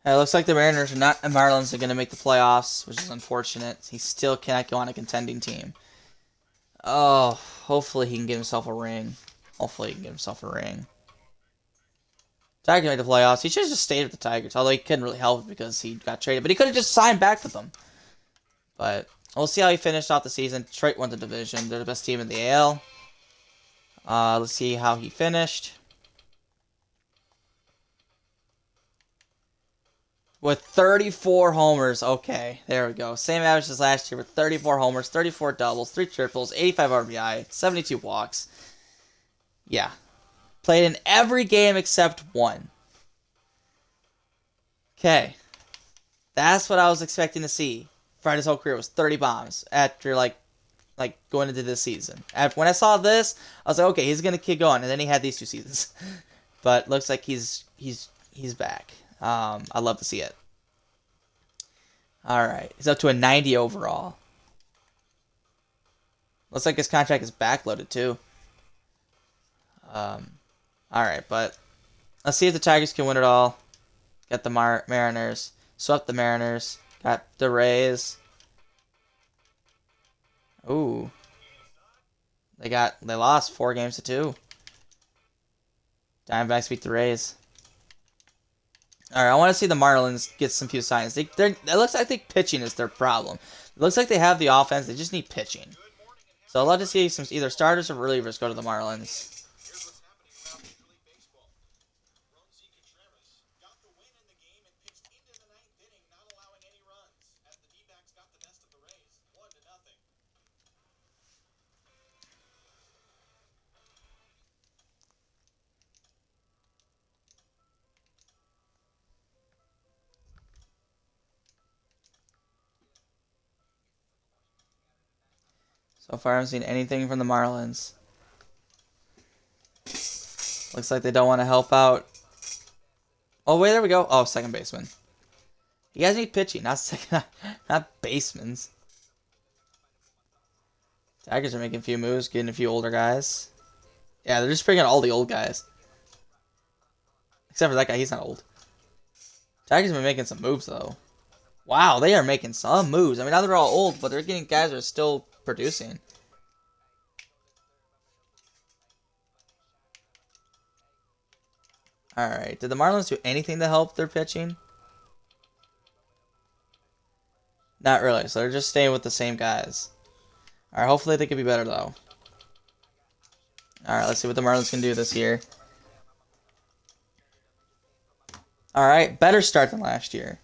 It looks like the Mariners and Marlins are going to make the playoffs, which is unfortunate. He still cannot go on a contending team. Oh, hopefully he can get himself a ring. Hopefully he can get himself a ring. Tiger can make the playoffs. He should have just stayed with the Tigers, although he couldn't really help because he got traded. But he could have just signed back with them. But we'll see how he finished off the season. Detroit won the division. They're the best team in the AL. Let's see how he finished. With 34 homers. Okay, there we go. Same average as last year with 34 homers, 34 doubles, 3 triples, 85 RBI, 72 walks. Yeah. Played in every game except one. Okay. That's what I was expecting to see. Throughout his whole career was 30 bombs after like going into this season. When I saw this, I was like, okay, he's gonna keep going, and then he had these 2 seasons. But looks like he's back. I love to see it. All right, he's up to a 90 overall. Looks like his contract is backloaded too. All right, but let's see if the Tigers can win it all. Got the Mariners, swept the Mariners, got the Rays. Ooh, they lost 4 games to 2. Diamondbacks beat the Rays. All right, I want to see the Marlins get some few signs. It looks like pitching is their problem. It looks like they have the offense. They just need pitching. So I'd love to see some either starters or relievers go to the Marlins. So far, I haven't seen anything from the Marlins. Looks like they don't want to help out. Oh, wait, there we go. Oh, second baseman. You guys need pitching, not second, not basemans. Tigers are making a few moves, getting a few older guys. Yeah, they're just bringing all the old guys. Except for that guy, he's not old. Tigers have been making some moves, though. Wow, they are making some moves. I mean, now they're all old, but they're getting guys that are still producing. Alright, did the Marlins do anything to help their pitching? Not really, so they're just staying with the same guys. Alright, hopefully they can be better, though. Alright, let's see what the Marlins can do this year. Alright, better start than last year.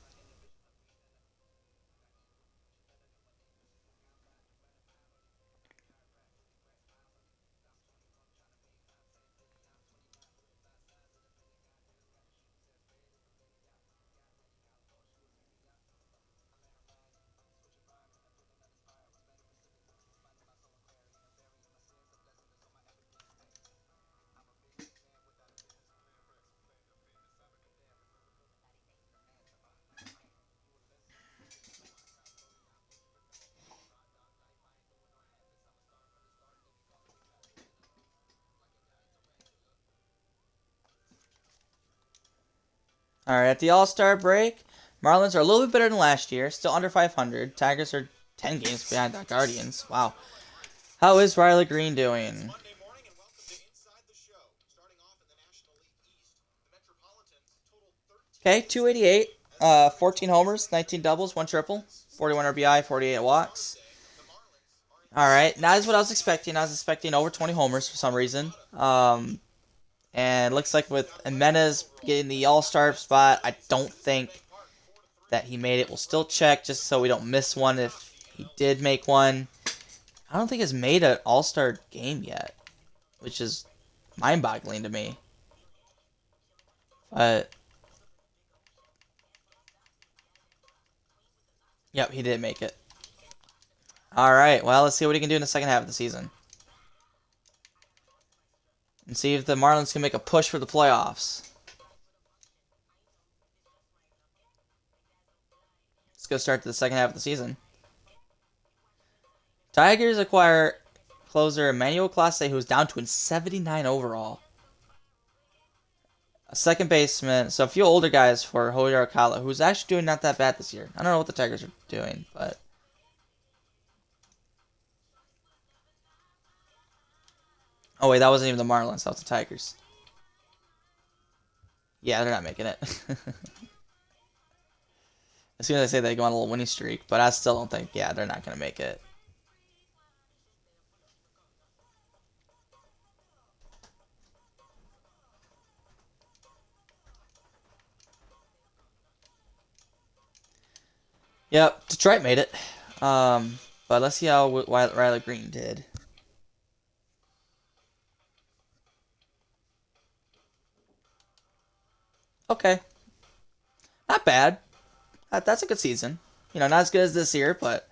Alright, at the All-Star break, Marlins are a little bit better than last year, still under 500. Tigers are 10 games behind the Guardians. Wow. How is Riley Greene doing? Okay, 288, 14 homers, 19 doubles, 1 triple, 41 RBI, 48 walks. Alright, not as what I was expecting. I was expecting over 20 homers for some reason. And it looks like with Jimenez getting the All-Star spot, I don't think that he made it. We'll still check just so we don't miss one if he did make one. I don't think he's made an All-Star game yet, which is mind-boggling to me. But yep, he did make it. Alright, well, let's see what he can do in the second half of the season. And see if the Marlins can make a push for the playoffs. Let's go start to the second half of the season. Tigers acquire closer Emmanuel Clase, who's down to a 79 overall. A second baseman, so a few older guys for Hoyer Alcala, who's actually doing not that bad this year. I don't know what the Tigers are doing, but... Oh, wait, that wasn't even the Marlins. That was the Tigers. Yeah, they're not making it. As soon as I say they go on a little winning streak, but I still don't think, yeah, they're not going to make it. Yep, Detroit made it. But let's see how Riley Greene did. Okay. Not bad. That's a good season. You know, not as good as this year, but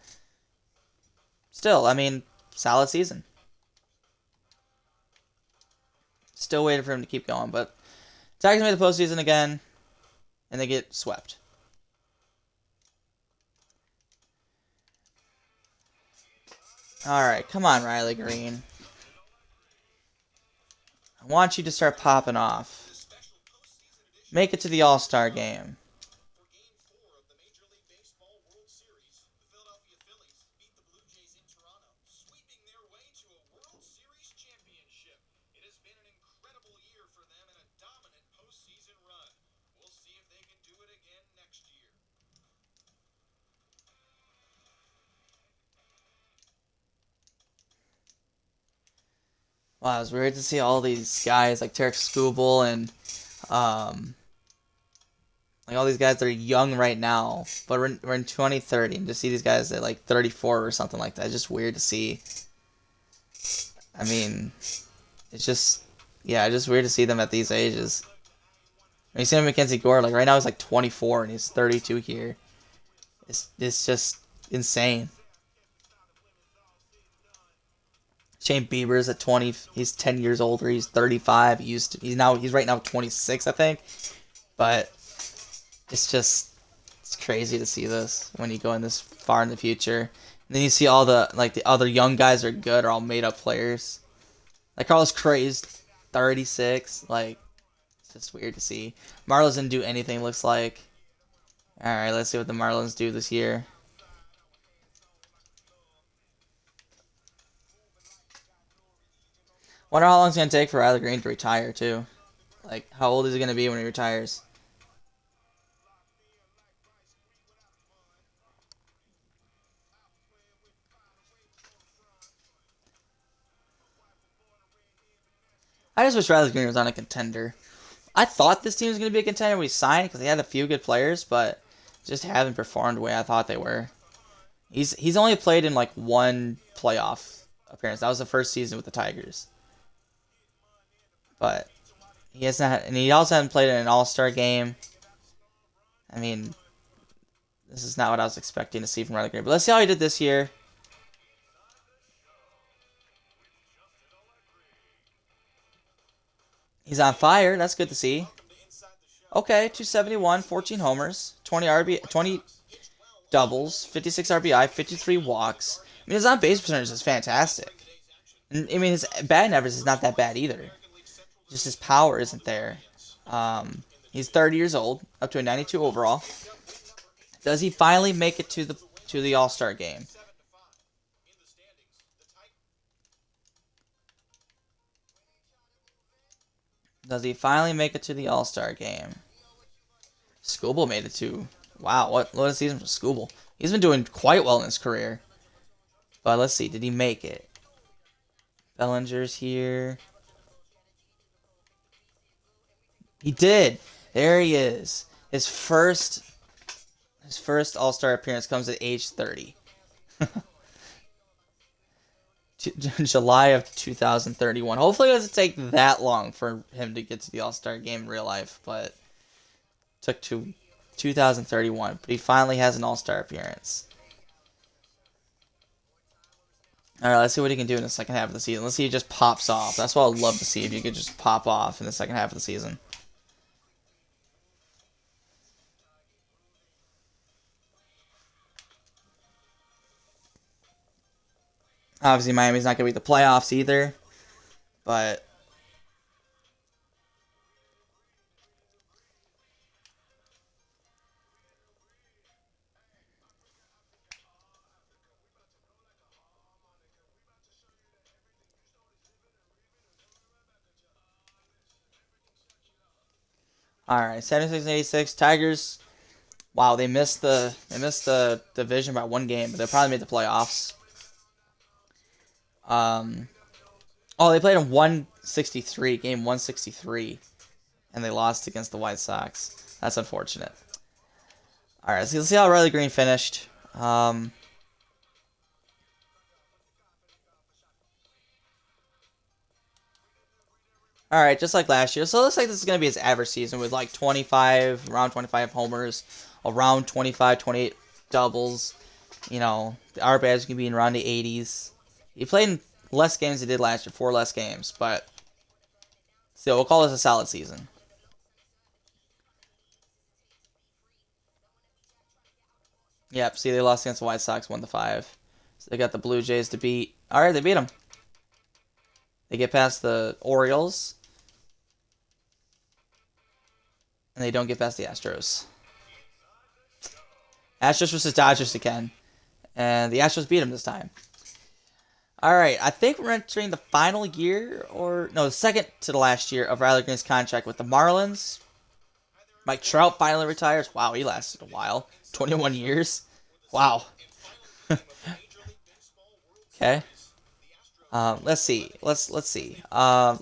still, I mean, solid season. Still waiting for him to keep going, but Tigers made the postseason again, and they get swept. All right, come on, Riley Greene. I want you to start popping off. Make it to the All-Star game. Wow, it was weird to see all these guys like Tarek Skubal and um, like all these guys that are young right now, but we're in 2030, and to see these guys at like 34 or something like that, it's just weird to see. I mean, it's just, yeah, it's just weird to see them at these ages. I mean, you see Mackenzie Gore, like right now he's like 24 and he's 32 here. It's just insane. Shane Bieber's at 20. He's 10 years older. He's 35. He's right now 26, I think. But it's crazy to see this when you go in this far in the future. And then you see all the other young guys are good, are all made up players. Like Carlos Crazed, 36. Like, it's just weird to see. Marlins didn't do anything, looks like. Alright, let's see what the Marlins do this year. Wonder how long it's gonna take for Riley Greene to retire too. Like, how old is he gonna be when he retires? I just wish Riley Greene was on a contender. I thought this team was gonna be a contender when we signed because they had a few good players, but just haven't performed the way I thought they were. He's only played in like one playoff appearance. That was the first season with the Tigers, but he hasn't, and he also hasn't played in an All-Star game. I mean, this is not what I was expecting to see from Riley Greene. But let's see how he did this year. He's on fire. That's good to see. Okay, 271, 14 homers, 20 doubles, 56 RBI, 53 walks. I mean, his on base percentage is fantastic. And, I mean, his batting average is not that bad either. Just his power isn't there. He's 30 years old, up to a 92 overall. Does he finally make it to the All-Star game? Does he finally make it to the All-Star game? Skubal made it to. Wow, what a season for Skubal. He's been doing quite well in his career. But let's see, did he make it? Bellinger's here. He did. There he is. His first All-Star appearance comes at age 30. July of 2031. Hopefully it doesn't take that long for him to get to the All-Star game in real life, but it took to 2031. But he finally has an All-Star appearance. Alright, let's see what he can do in the second half of the season. Let's see if he just pops off. That's what I'd love to see, if he could just pop off in the second half of the season. Obviously, Miami's not going to beat the playoffs either, but all right, 76 and 86 Tigers. Wow, they missed the division by one game, but they probably made the playoffs. Um, oh, they played in 163, game 163, and they lost against the White Sox. That's unfortunate. All right, so let's see how Riley Greene finished. All right, just like last year. So it looks like this is going to be his average season with like 25, around 25 homers, around 25, 28 doubles. You know, the RBIs can be in around the 80s. He played in less games than he did last year, 4 less games, but still, we'll call this a solid season. Yep, see, they lost against the White Sox 1-5. So they got the Blue Jays to beat. All right, they beat them. They get past the Orioles, and they don't get past the Astros. Astros versus Dodgers again, and the Astros beat them this time. All right, I think we're entering the final year, or no, the second to the last year of Riley Greene's contract with the Marlins. Mike Trout finally retires. Wow, he lasted a while. 21 years. Wow. Okay. Let's see. Let's see. How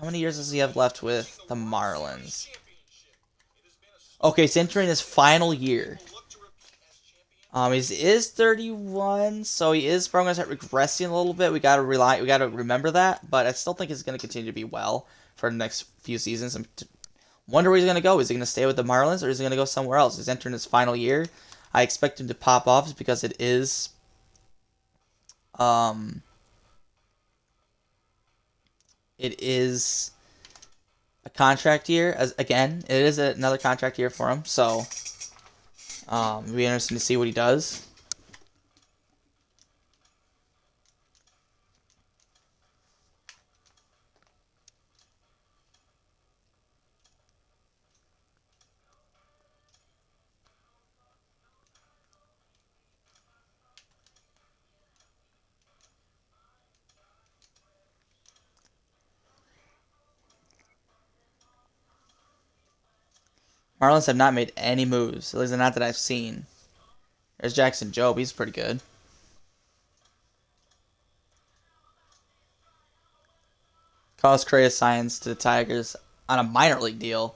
many years does he have left with the Marlins? Okay, he's entering his final year. He is 31, so he is probably gonna start regressing a little bit. We gotta remember that, but I still think he's gonna continue to be well for the next few seasons. I wonder where he's gonna go. Is he gonna stay with the Marlins or is he gonna go somewhere else? He's entering his final year. I expect him to pop off because it is, it is a contract year. As again, it is another contract year for him. So, it'll be interesting to see what he does. Marlins have not made any moves, at least not that I've seen. There's Jackson Jobe. He's pretty good. Carlos Correa signs to the Tigers on a minor league deal.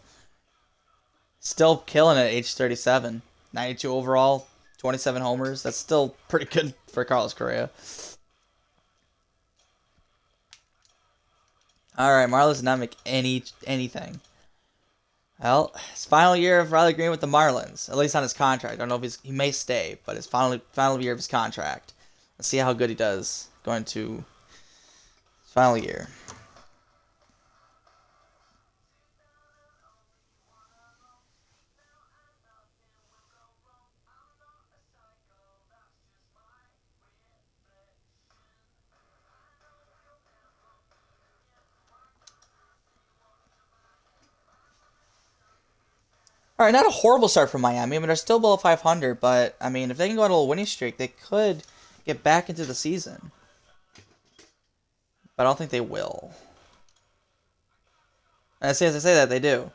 Still killing it at age 37. 92 overall, 27 homers. That's still pretty good for Carlos Correa. All right, Marlins did not make anything. Well, his final year of Riley Greene with the Marlins, at least on his contract. I don't know if he may stay, but his final year of his contract. Let's see how good he does going to his final year. All right, not a horrible start for Miami. I mean, they're still below 500, but I mean, if they can go on a little winning streak, they could get back into the season. But I don't think they will. And as I say that, they do.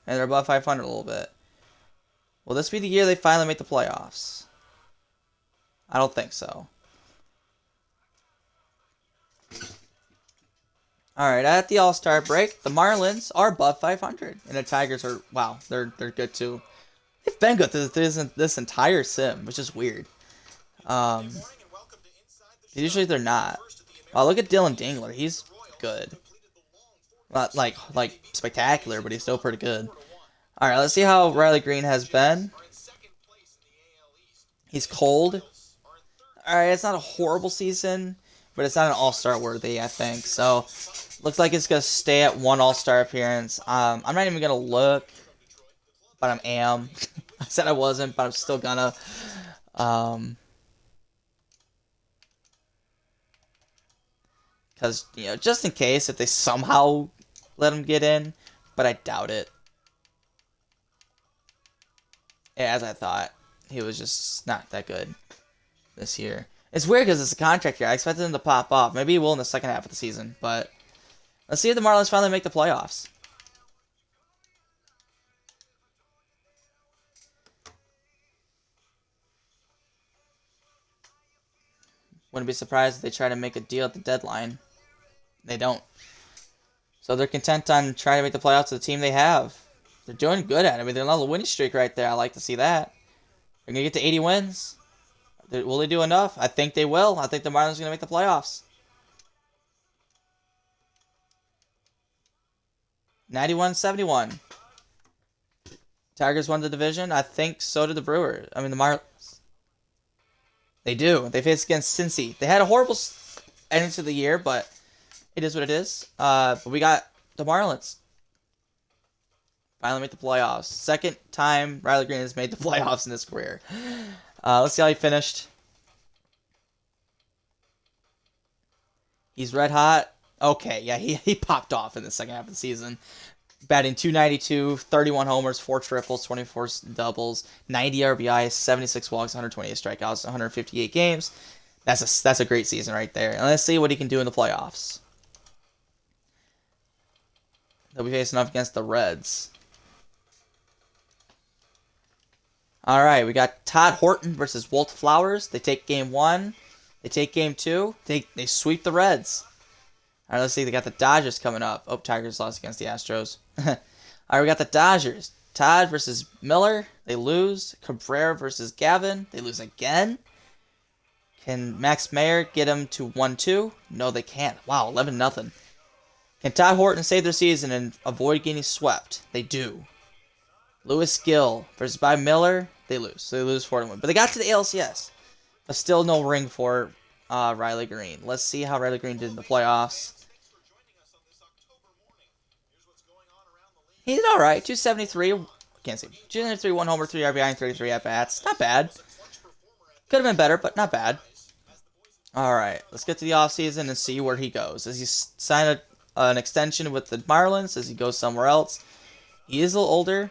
And they're above 500 a little bit. Will this be the year they finally make the playoffs? I don't think so. Alright, at the All-Star break, the Marlins are above 500. And the Tigers are, wow, they're good too. They've been good this entire sim, which is weird. Usually they're not. Oh, look at Dylan Dingler. He's good. Not like spectacular, but he's still pretty good. Alright, let's see how Riley Greene has been. He's cold. Alright, it's not a horrible season, but it's not an all-star worthy, I think. So, looks like it's going to stay at one all-star appearance. I'm not even going to look, but I am. I said I wasn't, but I'm still going to. Because, you know, just in case, if they somehow let him get in, but I doubt it. Yeah, as I thought. He was just not that good this year. It's weird because it's a contract year. I expected him to pop off. Maybe he will in the second half of the season, but let's see if the Marlins finally make the playoffs. Wouldn't be surprised if they try to make a deal at the deadline. They don't. So they're content on trying to make the playoffs with the team they have. They're doing good at it. I mean, they're on a winning streak right there. I like to see that. They're going to get to 80 wins. Will they do enough? I think they will. I think the Marlins are going to make the playoffs. 91-71. Tigers won the division. I think so did the Brewers. I mean, the Marlins. They do. They faced against Cincy. They had a horrible ending to the year, but it is what it is. But we got the Marlins. Finally made the playoffs. Second time Riley Greene has made the playoffs in his career. Let's see how he finished. He's red hot. Okay, yeah, he popped off in the second half of the season. Batting .292, 31 homers, 4 triples, 24 doubles, 90 RBIs, 76 walks, 128 strikeouts, 158 games. That's a great season right there. And let's see what he can do in the playoffs. They'll be facing off against the Reds. All right, we got Todd Horton versus Walt Flowers. They take game 1. They take game 2. They sweep the Reds. All right, let's see. They got the Dodgers coming up. Oh, Tigers lost against the Astros. All right, we got the Dodgers. Todd versus Miller. They lose. Cabrera versus Gavin. They lose again. Can Max Meyer get them to 1-2? No, they can't. Wow, 11-0. Can Todd Horton save their season and avoid getting swept? They do. Lewis Gill versus Bob Miller. They lose. So they lose 4-1. But they got to the ALCS. But still no ring for Riley Greene. Let's see how Riley Greene did in the playoffs. He did all right. 273. Can't see. 273, 1 homer, 3 RBI, and 33 at bats. Not bad. Could have been better, but not bad. All right. Let's get to the offseason and see where he goes. Does he sign an extension with the Marlins? Does he go somewhere else? He is a little older,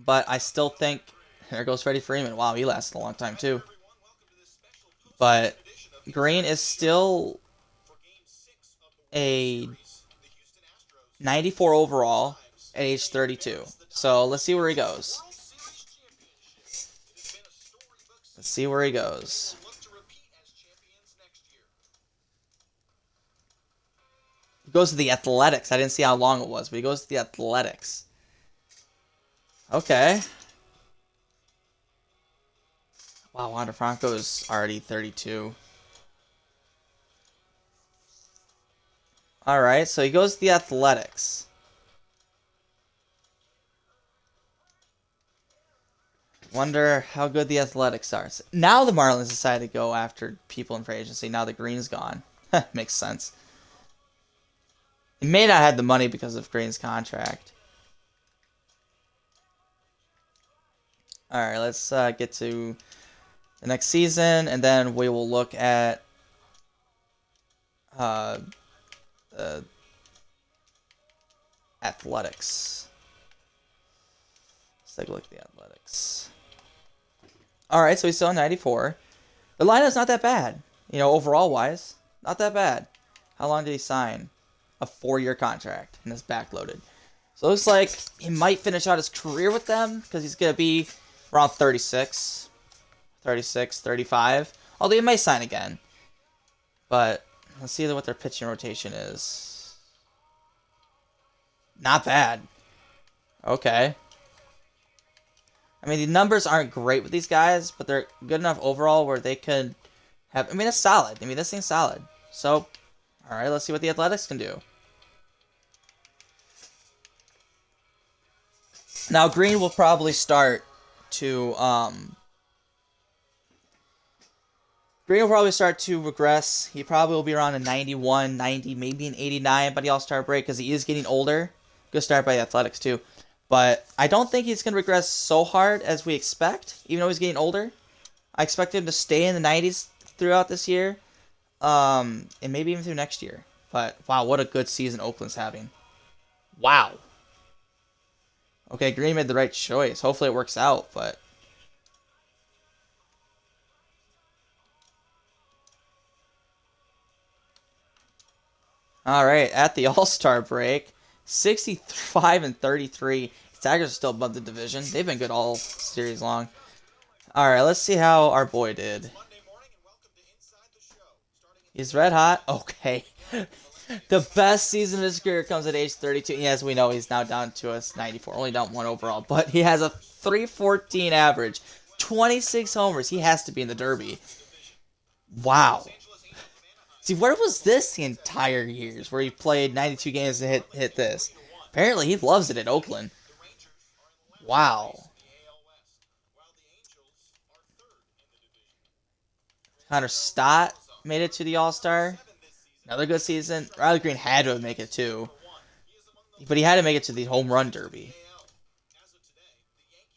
but I still think... There goes Freddie Freeman. Wow, he lasted a long time, too. But Greene is still a 94 overall at age 32. So let's see where he goes. Let's see where he goes. He goes to the Athletics. I didn't see how long it was, but he goes to the Athletics. Okay. Wow, Wander Franco's already 32. Alright, so he goes to the Athletics. Wonder how good the Athletics are. Now the Marlins decided to go after people in free agency. Now that Greene's gone. Makes sense. He may not have the money because of Greene's contract. Alright, let's get to the next season, and then we will look at Athletics. Let's take a look at the Athletics. Alright, so he's still 94. The lineup's not that bad. You know, overall-wise, not that bad. How long did he sign? A 4-year contract, and it's backloaded. So it looks like he might finish out his career with them, because he's going to be around 36, 35. Although he may sign again. But let's see what their pitching rotation is. Not bad. Okay. I mean, the numbers aren't great with these guys, but they're good enough overall where they could have... I mean, it's solid. I mean, this thing's solid. So, alright, let's see what the Athletics can do. Now, Greene will probably start to... Greene will probably start to regress. He probably will be around a 91, 90, maybe an 89 by the All-Star break because he is getting older. Good start by the Athletics, too. But I don't think he's going to regress so hard as we expect, even though he's getting older. I expect him to stay in the 90s throughout this year, and maybe even through next year. But, wow, what a good season Oakland's having. Wow. Okay, Greene made the right choice. Hopefully it works out, but... Alright, at the All-Star break, 65-33. Tigers are still above the division. They've been good all series long. Alright, let's see how our boy did. He's red hot. Okay. The best season of his career comes at age 32. Yes, we know he's now down to us 94. Only down 1 overall. But he has a 314 average. 26 homers. He has to be in the Derby. Wow. See, where was this the entire years where he played 92 games and hit this? Apparently, he loves it in Oakland. Wow. Connor Stott made it to the All-Star. Another good season. Riley Greene had to make it too. But he had to make it to the home run derby.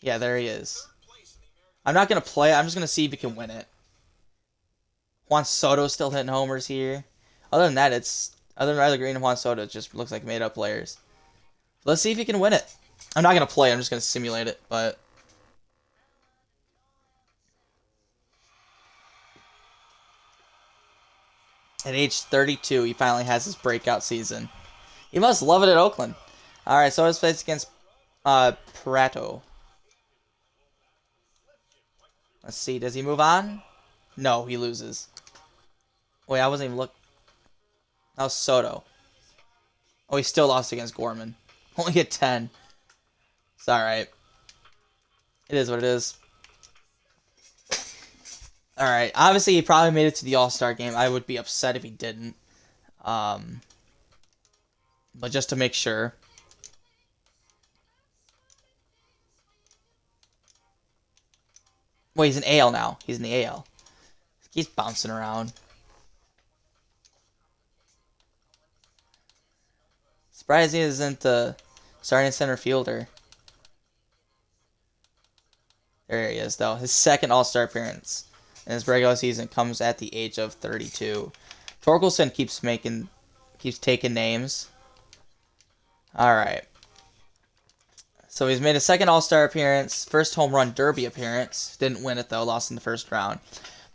Yeah, there he is. I'm not going to play. I'm just going to see if he can win it. Juan Soto's still hitting homers here. Other than that, other than Riley Greene and Juan Soto, it just looks like made-up players. Let's see if he can win it. I'm not going to play. I'm just going to simulate it. But at age 32, he finally has his breakout season. He must love it at Oakland. All right, so his face against Prato. Let's see. Does he move on? No, he loses. Wait, I wasn't even looking. That was Soto. Oh, he still lost against Gorman. Only hit 10. It's alright. It is what it is. Alright, obviously he probably made it to the All-Star game. I would be upset if he didn't. But just to make sure. Wait, he's in AL now. He's in the AL. He's bouncing around. Surprised he isn't the starting center fielder. There he is, though. His second All-Star appearance in his regular season comes at the age of 32. Torkelson keeps taking names. All right. So he's made a second All-Star appearance, first home run derby appearance. Didn't win it, though. Lost in the first round.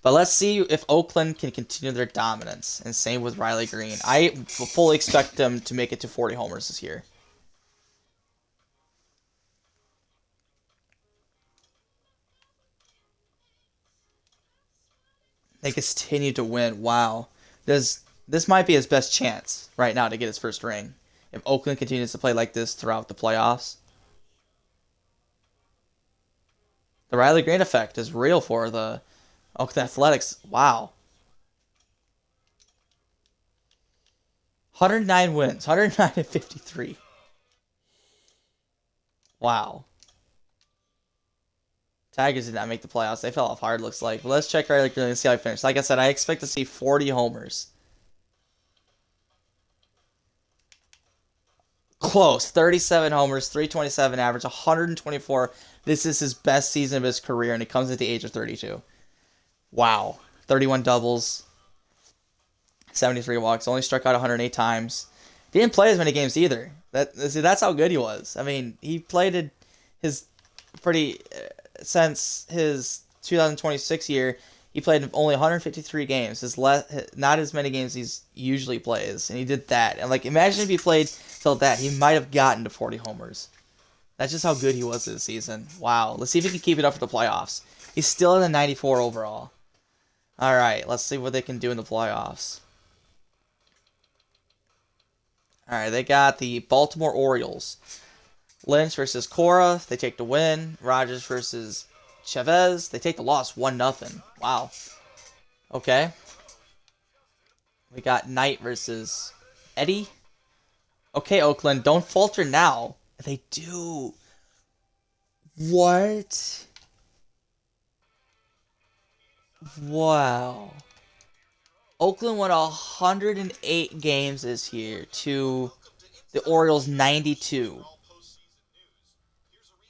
But let's see if Oakland can continue their dominance. And same with Riley Greene. I fully expect them to make it to 40 homers this year. They continue to win. Wow. This might be his best chance right now to get his first ring. If Oakland continues to play like this throughout the playoffs. The Riley Greene effect is real for the Oakland Athletics. Wow. 109 wins. 109 and 53. Wow. Tigers did not make the playoffs. They fell off hard, looks like. But let's check Riley Greene and see how he finished. Like I said, I expect to see 40 homers. Close. 37 homers, 327 average, 124. This is his best season of his career, and it comes at the age of 32. Wow. 31 doubles, 73 walks, only struck out 108 times. Didn't play as many games either. That's how good he was. I mean, he played his since his 2026 year. He played only 153 games. Not as many games he usually plays, and he did that. And like, imagine if he played till that, he might have gotten to 40 homers. That's just how good he was this season. Wow. Let's see if he can keep it up for the playoffs. He's still in the 94 overall. All right, let's see what they can do in the playoffs. All right, they got the Baltimore Orioles. Lynch versus Cora. They take the win. Rogers versus Chavez. They take the loss 1-0. Wow. Okay. We got Knight versus Eddie. Okay, Oakland, don't falter now. They do. What? Wow. Oakland won 108 games this year to the Orioles 92.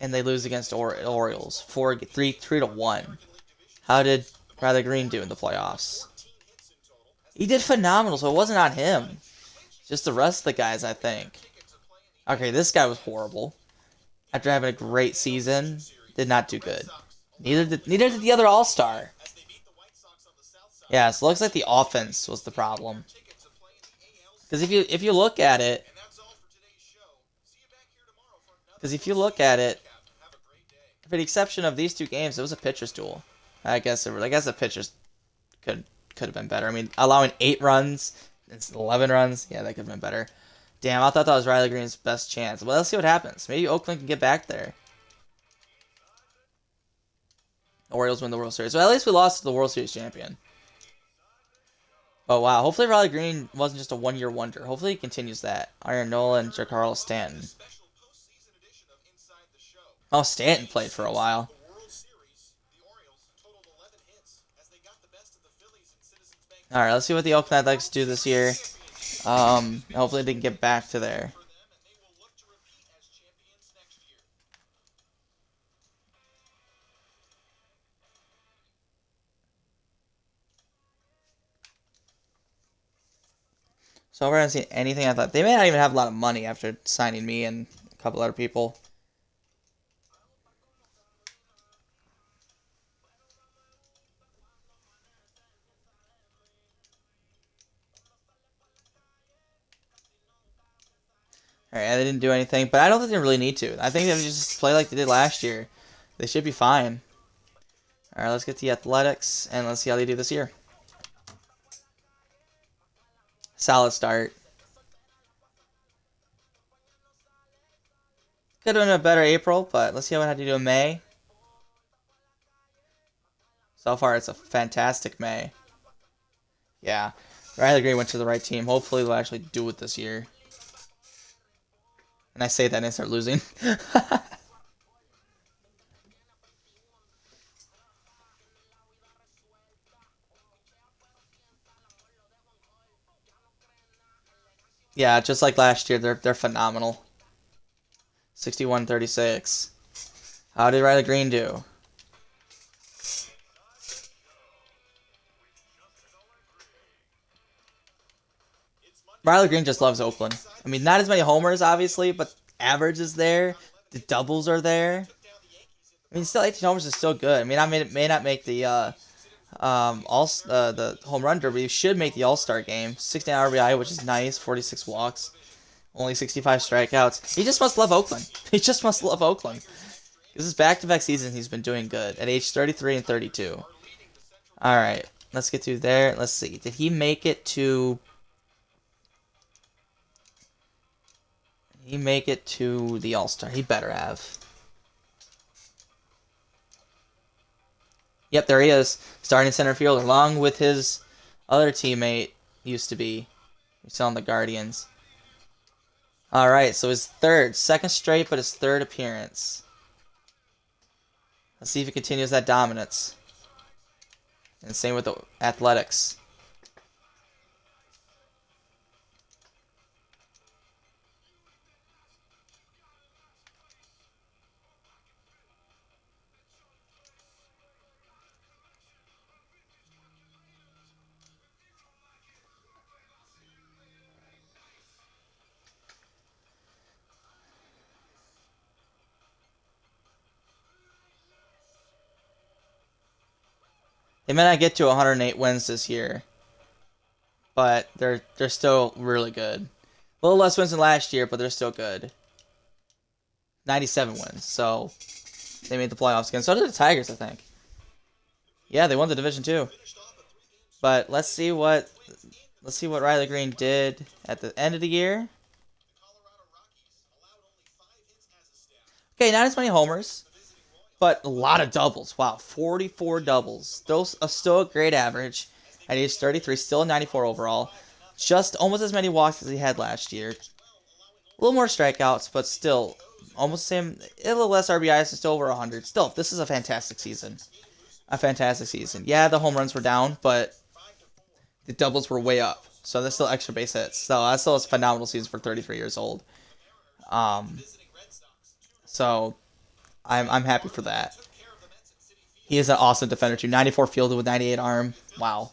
And they lose against the Orioles 3-1. How did Riley Greene do in the playoffs? He did phenomenal, so it wasn't on him. Just the rest of the guys, I think. Okay, this guy was horrible. After having a great season, did not do good. Neither did the other All-Star. Yeah, so it looks like the offense was the problem. Because if you look at it, for the exception of these two games, it was a pitcher's duel. I guess the pitchers could have been better. I mean, allowing 8 runs, it's 11 runs. Yeah, that could have been better. Damn, I thought that was Riley Greene's best chance. Well, let's see what happens. Maybe Oakland can get back there. The Orioles win the World Series. Well, at least we lost to the World Series champion. But wow, hopefully Riley Greene wasn't just a one-year wonder. Hopefully he continues that. Aaron Nola and Giancarlo Stanton. Oh, Stanton played for a while. All right, let's see what the Oakland Athletics do this year. Hopefully they can get back to there. So we're not seeing anything. I thought they may not even have a lot of money after signing me and a couple other people. All right, they didn't do anything, but I don't think they really need to. I think they just play like they did last year. They should be fine. All right, let's get the Athletics and let's see how they do this year. Solid start. Could have been a better April, but let's see how they do in May. So far, it's a fantastic May. Yeah, Riley Greene went to the right team. Hopefully, they'll actually do it this year. And I say that and I start losing. Yeah, just like last year, they're phenomenal. 61-36. How did Riley Greene do? Riley Greene just loves Oakland. I mean, not as many homers, obviously, but average is there. The doubles are there. I mean, still 18 homers is still good. I mean, may not make the the home run derby. You should make the All-Star game. 16 RBI, which is nice. 46 walks. Only 65 strikeouts. He just must love Oakland. He just must love Oakland. This is back-to-back season. He's been doing good at age 33 and 32. All right, let's get through there. Let's see. Did he make it to? He make it to the All-Star? He better have. Yep, there he is. Starting center field along with his other teammate used to be. He's on the Guardians. Alright, so his second straight, but his third appearance. Let's see if he continues that dominance. And same with the Athletics. They may not get to 108 wins this year, but they're still really good. A little less wins than last year, but they're still good. 97 wins, so they made the playoffs again. So did the Tigers, I think. Yeah, they won the division too. But let's see what Riley Greene did at the end of the year. Okay, not as many homers, but a lot of doubles. Wow, 44 doubles. Those are still a great average at age 33, still a 94 overall. Just almost as many walks as he had last year. A little more strikeouts, but still almost the same. A little less RBIs, still over 100. Still, this is a fantastic season. A fantastic season. Yeah, the home runs were down, but the doubles were way up. So there's still extra base hits. So that's still a phenomenal season for 33 years old. So I'm happy for that. He is an awesome defender too. 94 fielded with 98 arm. Wow.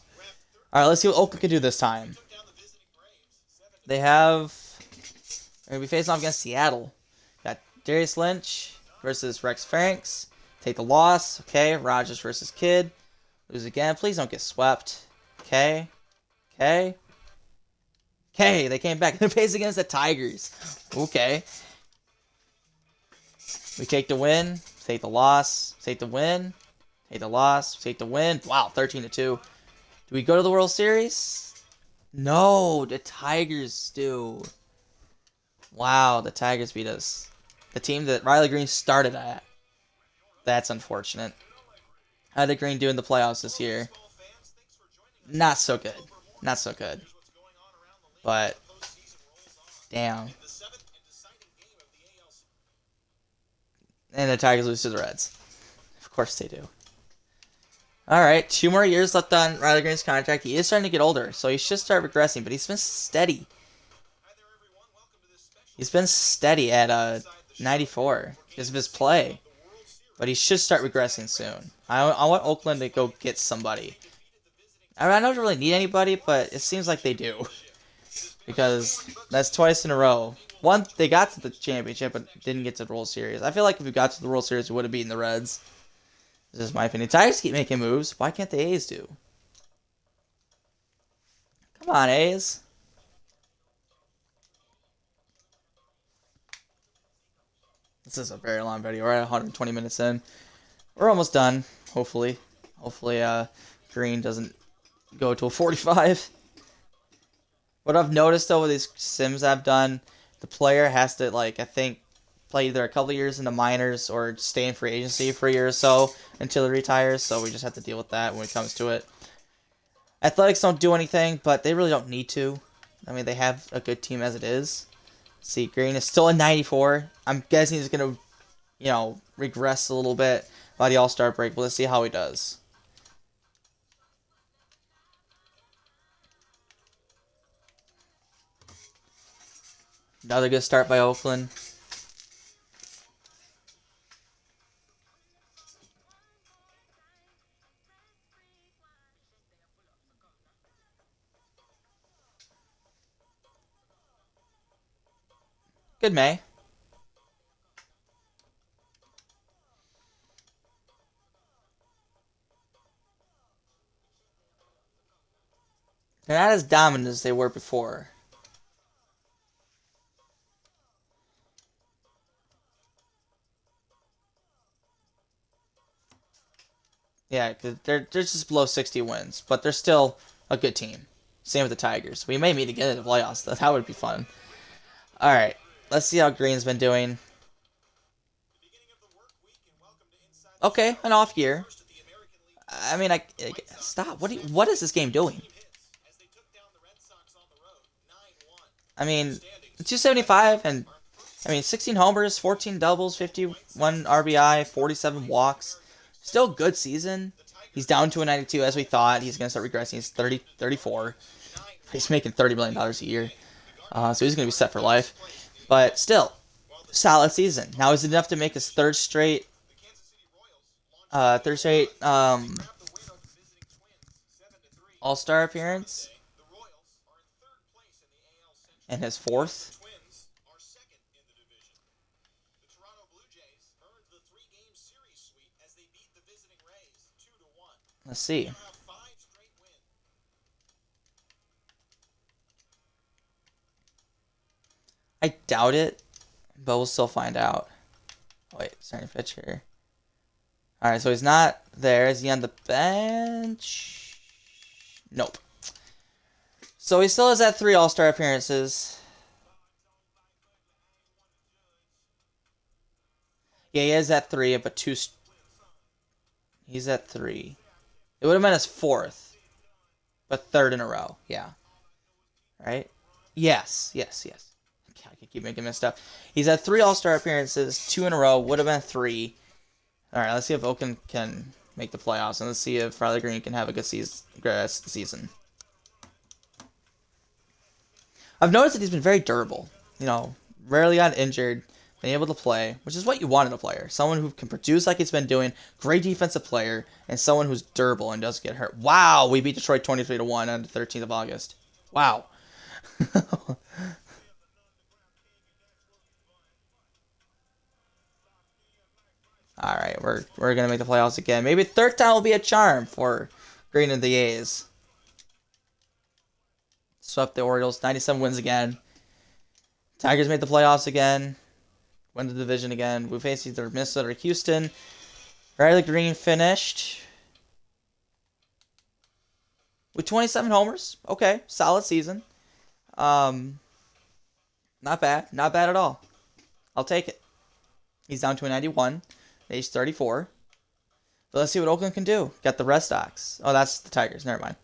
All right, let's see what Oakland can do this time. They have. They're gonna be facing off against Seattle. Got Darius Lynch versus Rex Franks. Take the loss. Okay, Rogers versus Kidd. Lose again. Please don't get swept. Okay. Okay. Okay, they came back. They're facing against the Tigers. Okay. We take the win, take the loss, take the win, take the loss, take the win. Wow, 13-2. Do we go to the World Series? No, the Tigers do. Wow, the Tigers beat us. The team that Riley Greene started at. That's unfortunate. How did Greene do in the playoffs this year? Not so good. not so good. But damn. And the Tigers lose to the Reds. Of course they do. Alright, 2 more years left on Riley Greene's contract. He is starting to get older, so he should start regressing, but he's been steady. He's been steady at 94 because of his play. But he should start regressing soon. I want Oakland to go get somebody. I don't really need anybody, but it seems like they do. Because that's twice in a row. One, they got to the championship, but didn't get to the World Series. I feel like if we got to the World Series, we would have beaten the Reds. This is my opinion. Tigers keep making moves. Why can't the A's do? Come on, A's. This is a very long video. We're at 120 minutes in. We're almost done, hopefully. Hopefully, Greene doesn't go to a 45. What I've noticed, though, with these sims I've done, the player has to, like, I think, play either a couple years in the minors or stay in free agency for a year or so until he retires, so we just have to deal with that when it comes to it. Athletics don't do anything, but they really don't need to. I mean, they have a good team as it is. See, Greene is still a 94. I'm guessing he's going to, regress a little bit by the All-Star break, but let's see how he does. Another good start by Oakland. Good May. They're not as dominant as they were before. Yeah, cause they're just below 60 wins, but they're still a good team. Same with the Tigers. We may meet again in the playoffs, though. That would be fun. Alright, let's see how Greene's been doing. Okay, an off year. I mean, stop. What is this game doing? I mean, 275 and 16 homers, 14 doubles, 51 RBI, 47 walks. Still good season. He's down to a 92 as we thought. He's going to start regressing. He's 34. He's making $30 million a year. So he's going to be set for life. But still, solid season. Now, is it enough to make his third straight All-Star appearance? And his fourth? Let's see. I doubt it, but we'll still find out. Wait, starting pitcher. Alright, so he's not there. Is he on the bench? Nope. So he still has that 3 All-Star appearances. Yeah, he has that 3, but 2... He's at 3. It would have been his 4th. But 3rd in a row. Yeah. Right? Yes. God, I keep making this stuff. He's had 3 All-Star appearances, 2 in a row. Would have been 3. Alright, let's see if Oakland can make the playoffs. And let's see if Riley Greene can have a good season. I've noticed that he's been very durable. Rarely got injured. Been able to play, which is what you want in a player. Someone who can produce like he's been doing, great defensive player, and someone who's durable and doesn't get hurt. Wow, we beat Detroit 23-1 on the 13th of August. Wow. Alright, we're going to make the playoffs again. Maybe 3rd time will be a charm for Greene and the A's. Swept the Orioles, 97 wins again. Tigers made the playoffs again. Win the division again. We faced either Minnesota or Houston. Riley Greene finished with 27 homers. Okay, solid season. Not bad. Not bad at all. I'll take it. He's down to a 91, age 34. But let's see what Oakland can do. Got the Red Sox. Oh, that's the Tigers. Never mind.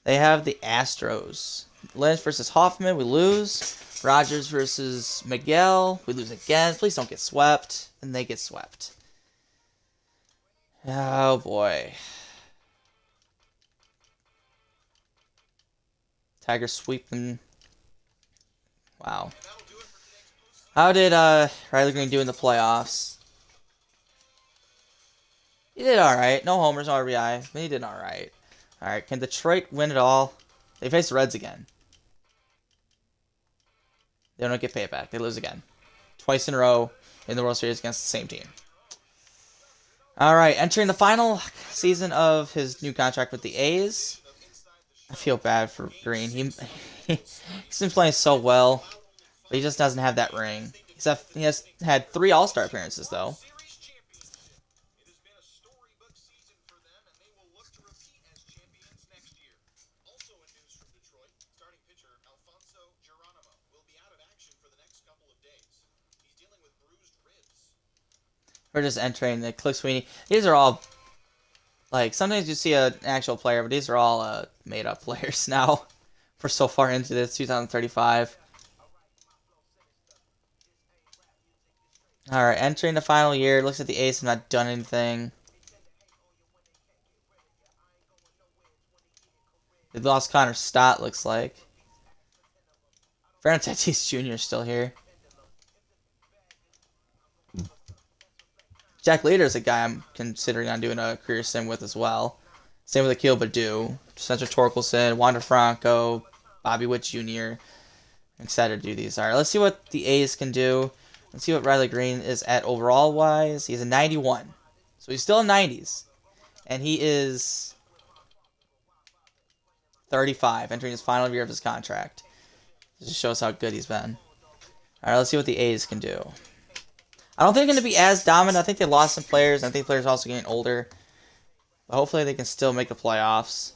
They have the Astros. Lynch versus Hoffman, we lose. Rogers versus Miguel, we lose again. Please don't get swept. And they get swept. Oh boy. Tigers sweep them. Wow. How did Riley Greene do in the playoffs? He did alright. No homers, no RBI. But he did alright. Alright, can Detroit win it all? They face the Reds again. They don't get payback. They lose again. Twice in a row in the World Series against the same team. Alright, entering the final season of his new contract with the A's. I feel bad for Greene. He's been playing so well, but he just doesn't have that ring. He has had 3 All-Star appearances, though. We're just entering the Click Sweeney. These are all, like, sometimes you see an actual player, but these are all made-up players now. We're so far into this, 2035. Alright, entering the final year. Looks like the A's have not done anything. They've lost Connor Stott, looks like. Fernando Tatis Jr. is still here. Jack Leader is a guy I'm considering on doing a career sim with as well. Same with Akil Baddoo, Spencer Torkelson, Wander Franco, Bobby Witt Jr. I'm excited to do these. Alright, let's see what the A's can do. Let's see what Riley Greene is at overall-wise. He's a 91. So he's still in 90s. And he is 35, entering his final year of his contract. This just shows how good he's been. Alright, let's see what the A's can do. I don't think they're going to be as dominant. I think they lost some players. I think players are also getting older. But hopefully they can still make the playoffs.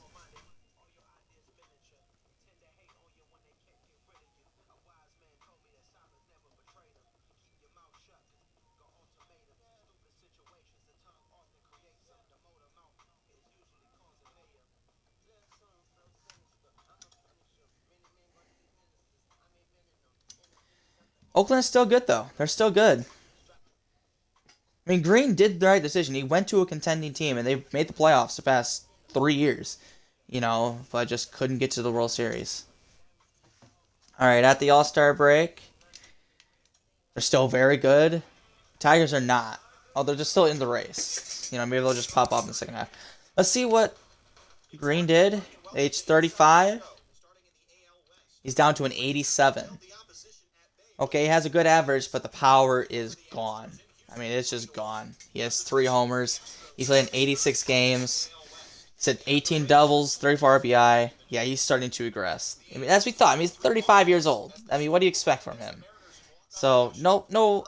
Oakland's still good, though. They're still good. I mean, Greene did the right decision. He went to a contending team, and they've made the playoffs the past 3 years. You know, but just couldn't get to the World Series. Alright, at the All-Star break, they're still very good. Tigers are not. Oh, they're just still in the race. You know, maybe they'll just pop off in the second half. Let's see what Greene did. Age 35. He's down to an 87. Okay, he has a good average, but the power is gone. I mean, it's just gone. He has 3 homers. He's played in 86 games. He's had 18 doubles, 34 RBI. Yeah, he's starting to regress. I mean, as we thought. I mean, he's 35 years old. I mean, what do you expect from him? So, no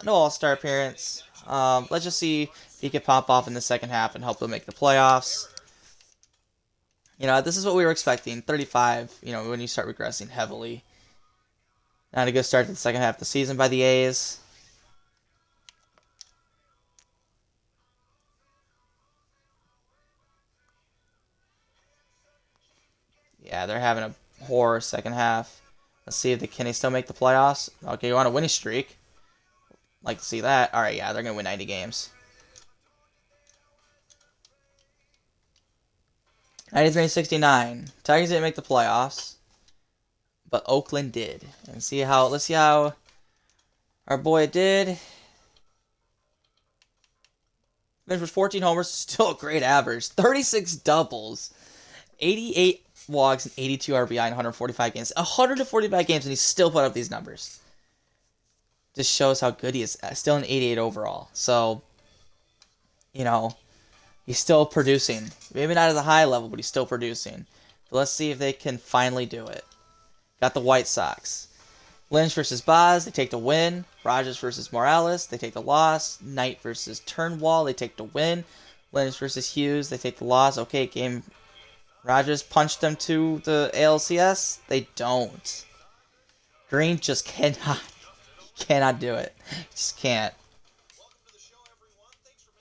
All-Star appearance. Let's just see if he can pop off in the second half and help them make the playoffs. You know, this is what we were expecting. 35, you know, when you start regressing heavily. Not a good start to the second half of the season by the A's. Yeah, they're having a horror second half. Let's see if can they still make the playoffs. Okay, you're on a winning streak. Like to see that. Alright, yeah, they're going to win 90 games. 93-69. Tigers didn't make the playoffs. But Oakland did. And let's see how our boy did. Finished with 14 homers, still a great average. 36 doubles. 88 walks and 82 RBI in 145 games. 145 games and he still put up these numbers. Just shows how good he is. Still an 88 overall. So, you know, he's still producing. Maybe not at a high level, but he's still producing. But let's see if they can finally do it. Got the White Sox. Lynch versus Boz, they take the win. Rogers versus Morales, they take the loss. Knight versus Turnwall, they take the win. Lynch versus Hughes, they take the loss. Okay, game. Rogers punched them to the ALCS. They don't. Greene just cannot do it. Just can't.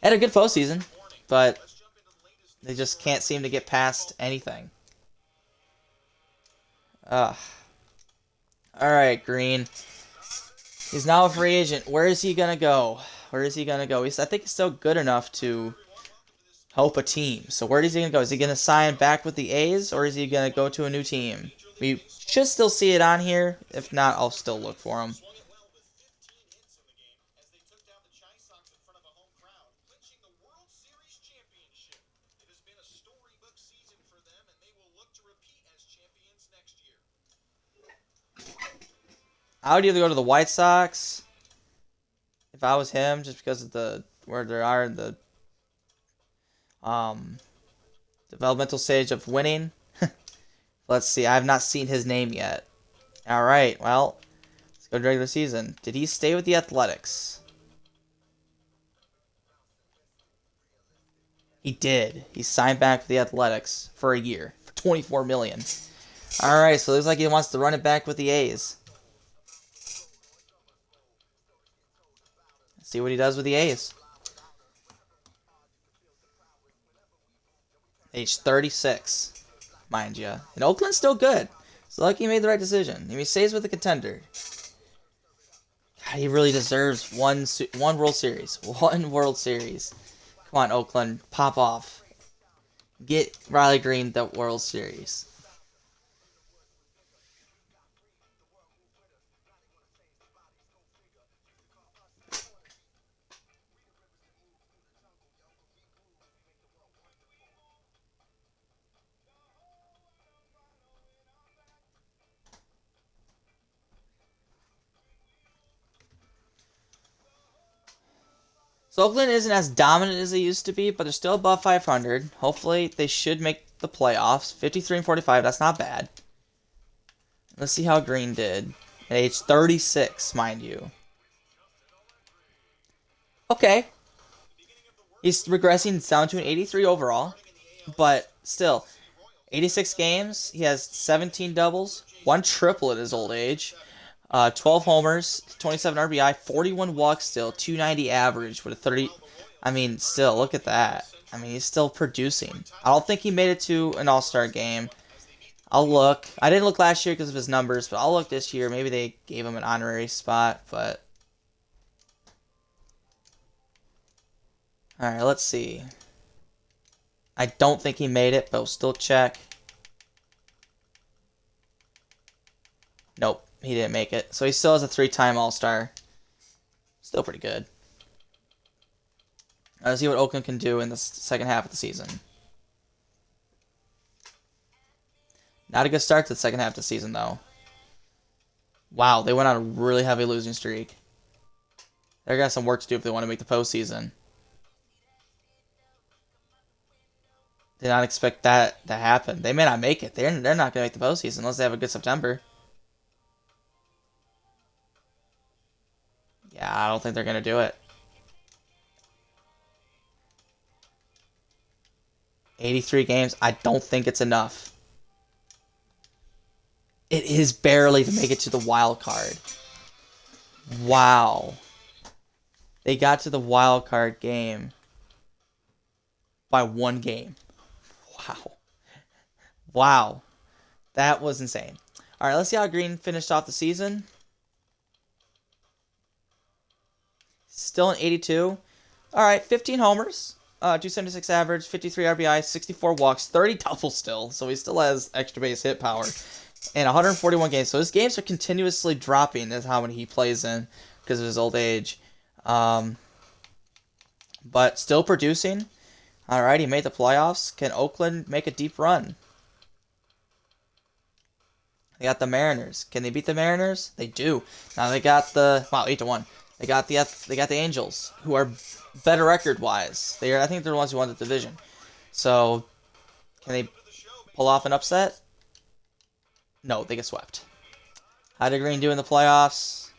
Had a good postseason, but they just can't seem to get past anything. Ugh. All right, Greene. He's now a free agent. Where is he gonna go? Where is he gonna go? I think he's still good enough to help a team. So where is he gonna go? Is he gonna sign back with the A's, or is he gonna go to a new team? We should still see it on here. If not, I'll still look for him. I would either go to the White Sox if I was him, just because of the where they are in the developmental stage of winning. Let's see. I have not seen his name yet. All right. Well, let's go to regular season. Did he stay with the Athletics? He did. He signed back with the Athletics for a year for $24 million. All right. So it looks like he wants to run it back with the A's. See what he does with the A's. Age 36, mind you. And Oakland's still good. So like he made the right decision. If he stays with the contender, God, he really deserves one World Series. One World Series. Come on, Oakland, pop off. Get Riley Greene the World Series. So Oakland isn't as dominant as they used to be, but they're still above 500. Hopefully, they should make the playoffs. 53 and 45, that's not bad. Let's see how Greene did. At age 36, mind you. Okay. He's regressing down to an 83 overall, but still, 86 games. He has 17 doubles, 1 triple at his old age. 12 homers, 27 RBI, 41 walks still, 290 average with a 30. I mean, still, look at that. I mean, he's still producing. I don't think he made it to an All-Star game. I'll look. I didn't look last year because of his numbers, but I'll look this year. Maybe they gave him an honorary spot, but... Alright, let's see. I don't think he made it, but we'll still check. Nope. He didn't make it. So he still has a 3-time All-Star. Still pretty good. Let's see what Oakland can do in the second half of the season. Not a good start to the second half of the season, though. Wow, they went on a really heavy losing streak. They're got some work to do if they want to make the postseason. Did not expect that to happen. They may not make it. They're not going to make the postseason unless they have a good September. Yeah, I don't think they're going to do it. 83 games, I don't think it's enough. It is barely to make it to the wild card. Wow. They got to the wild card game by 1 game. Wow. Wow. That was insane. All right, let's see how Greene finished off the season. Still an 82. All right, 15 homers, 276 average, 53 RBI, 64 walks, 30 doubles still. So he still has extra base hit power. And 141 games. So his games are continuously dropping as how many he plays in because of his old age. But still producing. All right, he made the playoffs. Can Oakland make a deep run? They got the Mariners. Can they beat the Mariners? They do. Now they got the 8-1. They got the Angels, who are better record wise. I think they're the ones who won the division. So can they pull off an upset? No, they get swept. How did Greene do in the playoffs?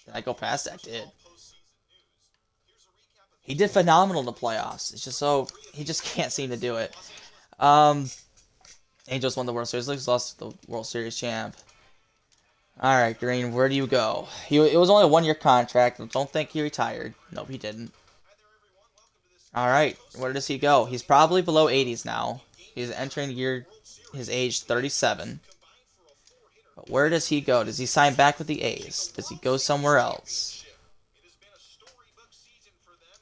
Did I go past that? I did. He did phenomenal in the playoffs. It's just he just can't seem to do it. Angels won the World Series. Lakers lost the World Series champ. All right, Greene, where do you go? It was only a 1-year contract. Don't think he retired. Nope, he didn't. All right, where does he go? He's probably below 80s now. He's entering his age 37. But where does he go? Does he sign back with the A's? Does he go somewhere else?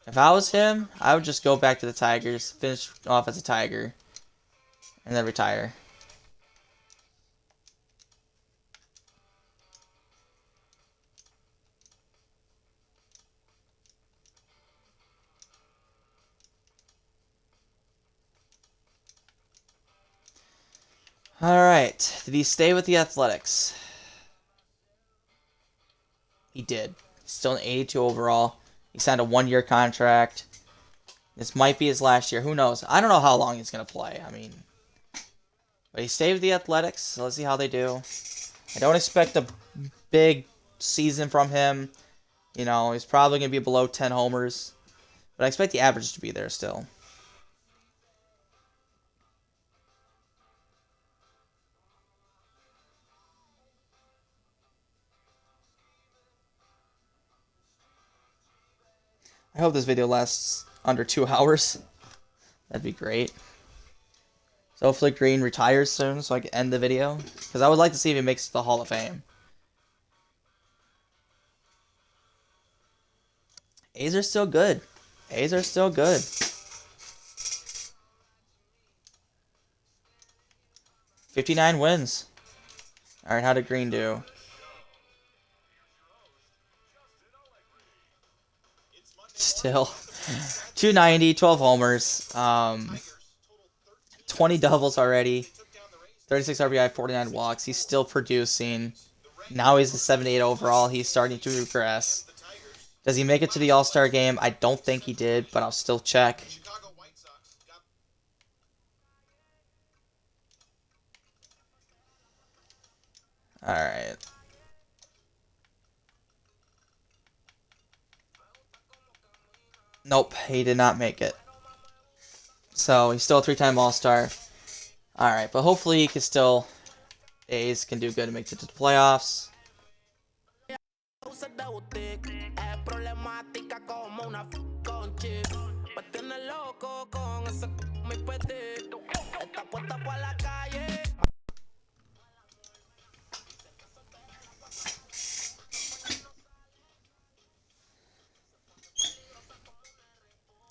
If I was him, I would just go back to the Tigers, finish off as a Tiger, and then retire. Alright, did he stay with the Athletics? He did. He's still an 82 overall. He signed a 1-year contract. This might be his last year. Who knows? I don't know how long he's going to play. I mean, but he stayed with the Athletics, so let's see how they do. I don't expect a big season from him. You know, he's probably going to be below 10 homers. But I expect the average to be there still. I hope this video lasts under 2 hours. That'd be great. So hopefully Greene retires soon so I can end the video. Because I would like to see if he makes the Hall of Fame. A's are still good. A's are still good. 59 wins. Alright, how did Greene do? Still. 290, 12 homers. 20 doubles already. 36 RBI, 49 walks. He's still producing. Now he's a 78 overall. He's starting to regress. Does he make it to the All-Star game? I don't think he did, but I'll still check. Alright. Nope, he did not make it. So, he's still a 3-time All-Star. Alright, but hopefully he can still... A's can do good and make it to the playoffs.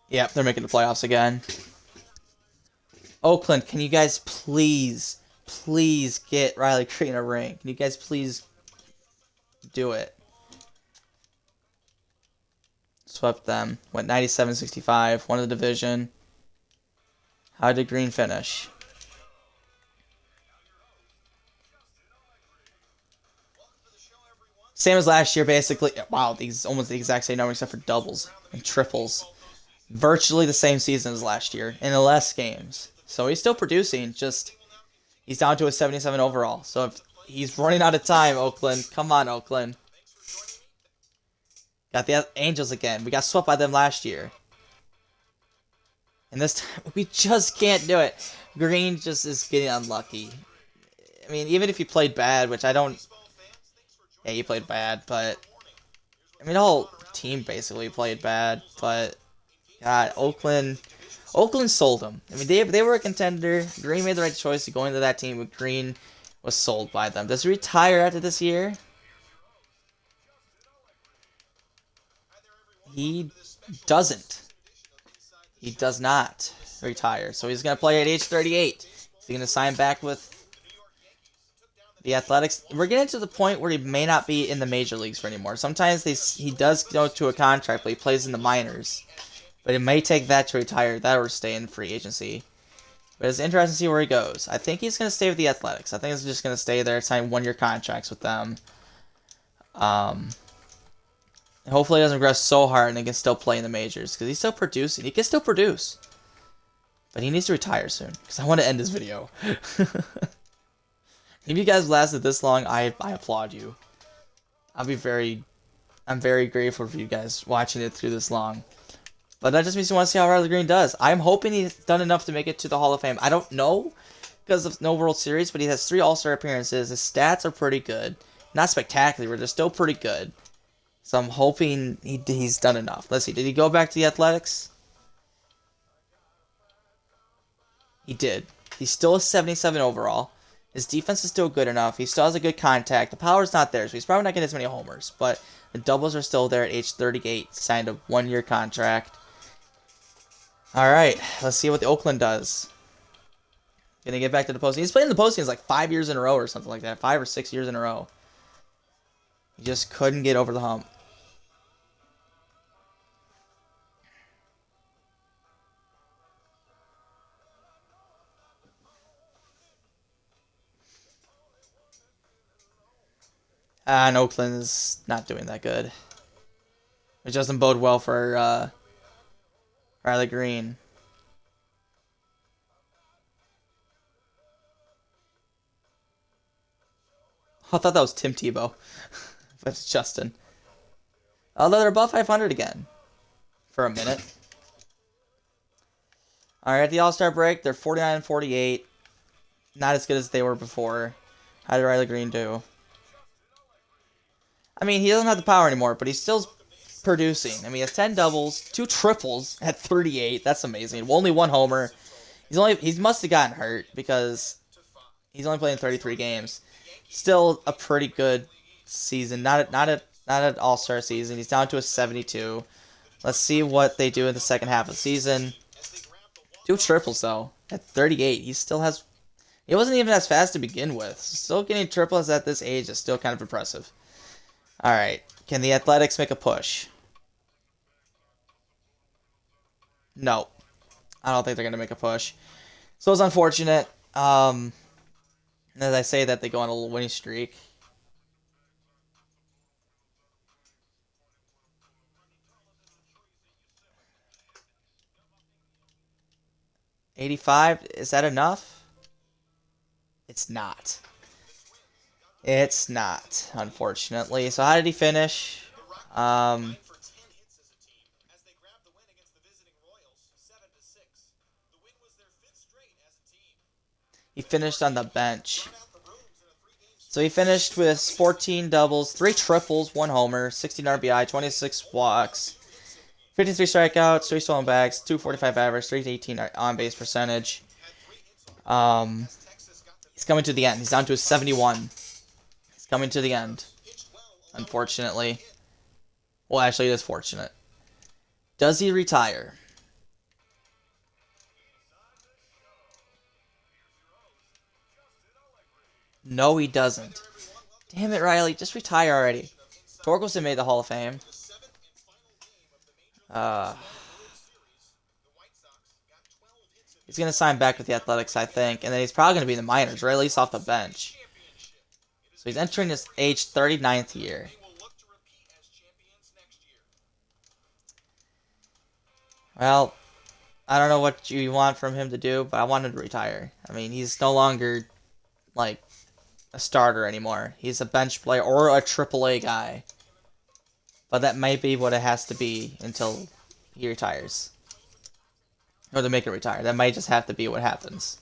Yep, they're making the playoffs again. Oakland, can you guys please get Riley Greene a ring? Can you guys please do it? Swept them. Went 97-65. Won the division. How did Greene finish? Same as last year, basically. Wow, these almost the exact same number except for doubles and triples. Virtually the same season as last year in the less games. So he's still producing, just he's down to a 77 overall. So if he's running out of time, Oakland. Come on, Oakland. Got the Angels again. We got swept by them last year. And this time, we just can't do it. Greene just is getting unlucky. I mean, even if he played bad, which I don't... Yeah, he played bad, but... I mean, the whole team basically played bad, but... God, Oakland sold him. I mean, they were a contender. Greene made the right choice to go into that team, but Greene was sold by them. Does he retire after this year? He doesn't. He does not retire. So he's going to play at age 38. He's going to sign back with the Athletics. We're getting to the point where he may not be in the major leagues for anymore. Sometimes he does go to a contract, but he plays in the minors. But it may take that to retire, that or stay in free agency. But it's interesting to see where he goes. I think he's going to stay with the Athletics. I think he's just going to stay there, sign 1-year contracts with them. Hopefully he doesn't regress so hard and he can still play in the majors. Because he's still producing. He can still produce. But he needs to retire soon. Because I want to end this video. If you guys lasted this long, I applaud you. I'm very grateful for you guys watching it through this long. But that just means you want to see how Riley Greene does. I'm hoping he's done enough to make it to the Hall of Fame. I don't know because of no World Series, but he has 3 All-Star appearances. His stats are pretty good. Not spectacular, but they're still pretty good. So I'm hoping he's done enough. Let's see. Did he go back to the Athletics? He did. He's still a 77 overall. His defense is still good enough. He still has a good contact. The power's not there, so he's probably not getting as many homers. But the doubles are still there at age 38. Signed a 1-year contract. All right, let's see what the Oakland does. Gonna get back to the postseason. He's playing the postseason like 5 years in a row or something like that. 5 or 6 years in a row. He just couldn't get over the hump. And Oakland is not doing that good. It doesn't bode well for Greene. I thought that was Tim Tebow. But it's Justin. Although they're above 500 again. For a minute. Alright, at the All-Star break, they're 49 and 48. Not as good as they were before. How did Riley Greene do? I mean, he doesn't have the power anymore, but he's still producing. I mean, he has 10 doubles, 2 triples at 38. That's amazing. Only 1 homer. He must have gotten hurt because he's only playing 33 games. Still a pretty good season. Not an all-star season. He's down to a 72. Let's see what they do in the second half of the season. 2 triples though at 38. He wasn't even as fast to begin with. Still getting triples at this age is still kind of impressive. All right, can the Athletics make a push? No, I don't think they're gonna make a push. So it's unfortunate. As I say that, they go on a little winning streak. $85, is that enough? It's not. It's not, unfortunately. So how did he finish? He finished on the bench. So he finished with 14 doubles, 3 triples, 1 homer, 16 RBI, 26 walks, 53 strikeouts, 3 stolen bags, 245 average, 318 on-base percentage. He's coming to the end. He's down to a 71. He's coming to the end, unfortunately. Well, actually, it is fortunate. Does he retire? No, he doesn't. Damn it, Riley. Just retire already. Torkelson made the Hall of Fame. He's going to sign back with the Athletics, I think. And then he's probably going to be in the minors, or at least off the bench. So he's entering his age 39th year. Well, I don't know what you want from him to do, but I want him to retire. I mean, he's no longer, like, a starter anymore. He's a bench player or a AAA guy. But that might be what it has to be until he retires. Or to make it retire. That might just have to be what happens.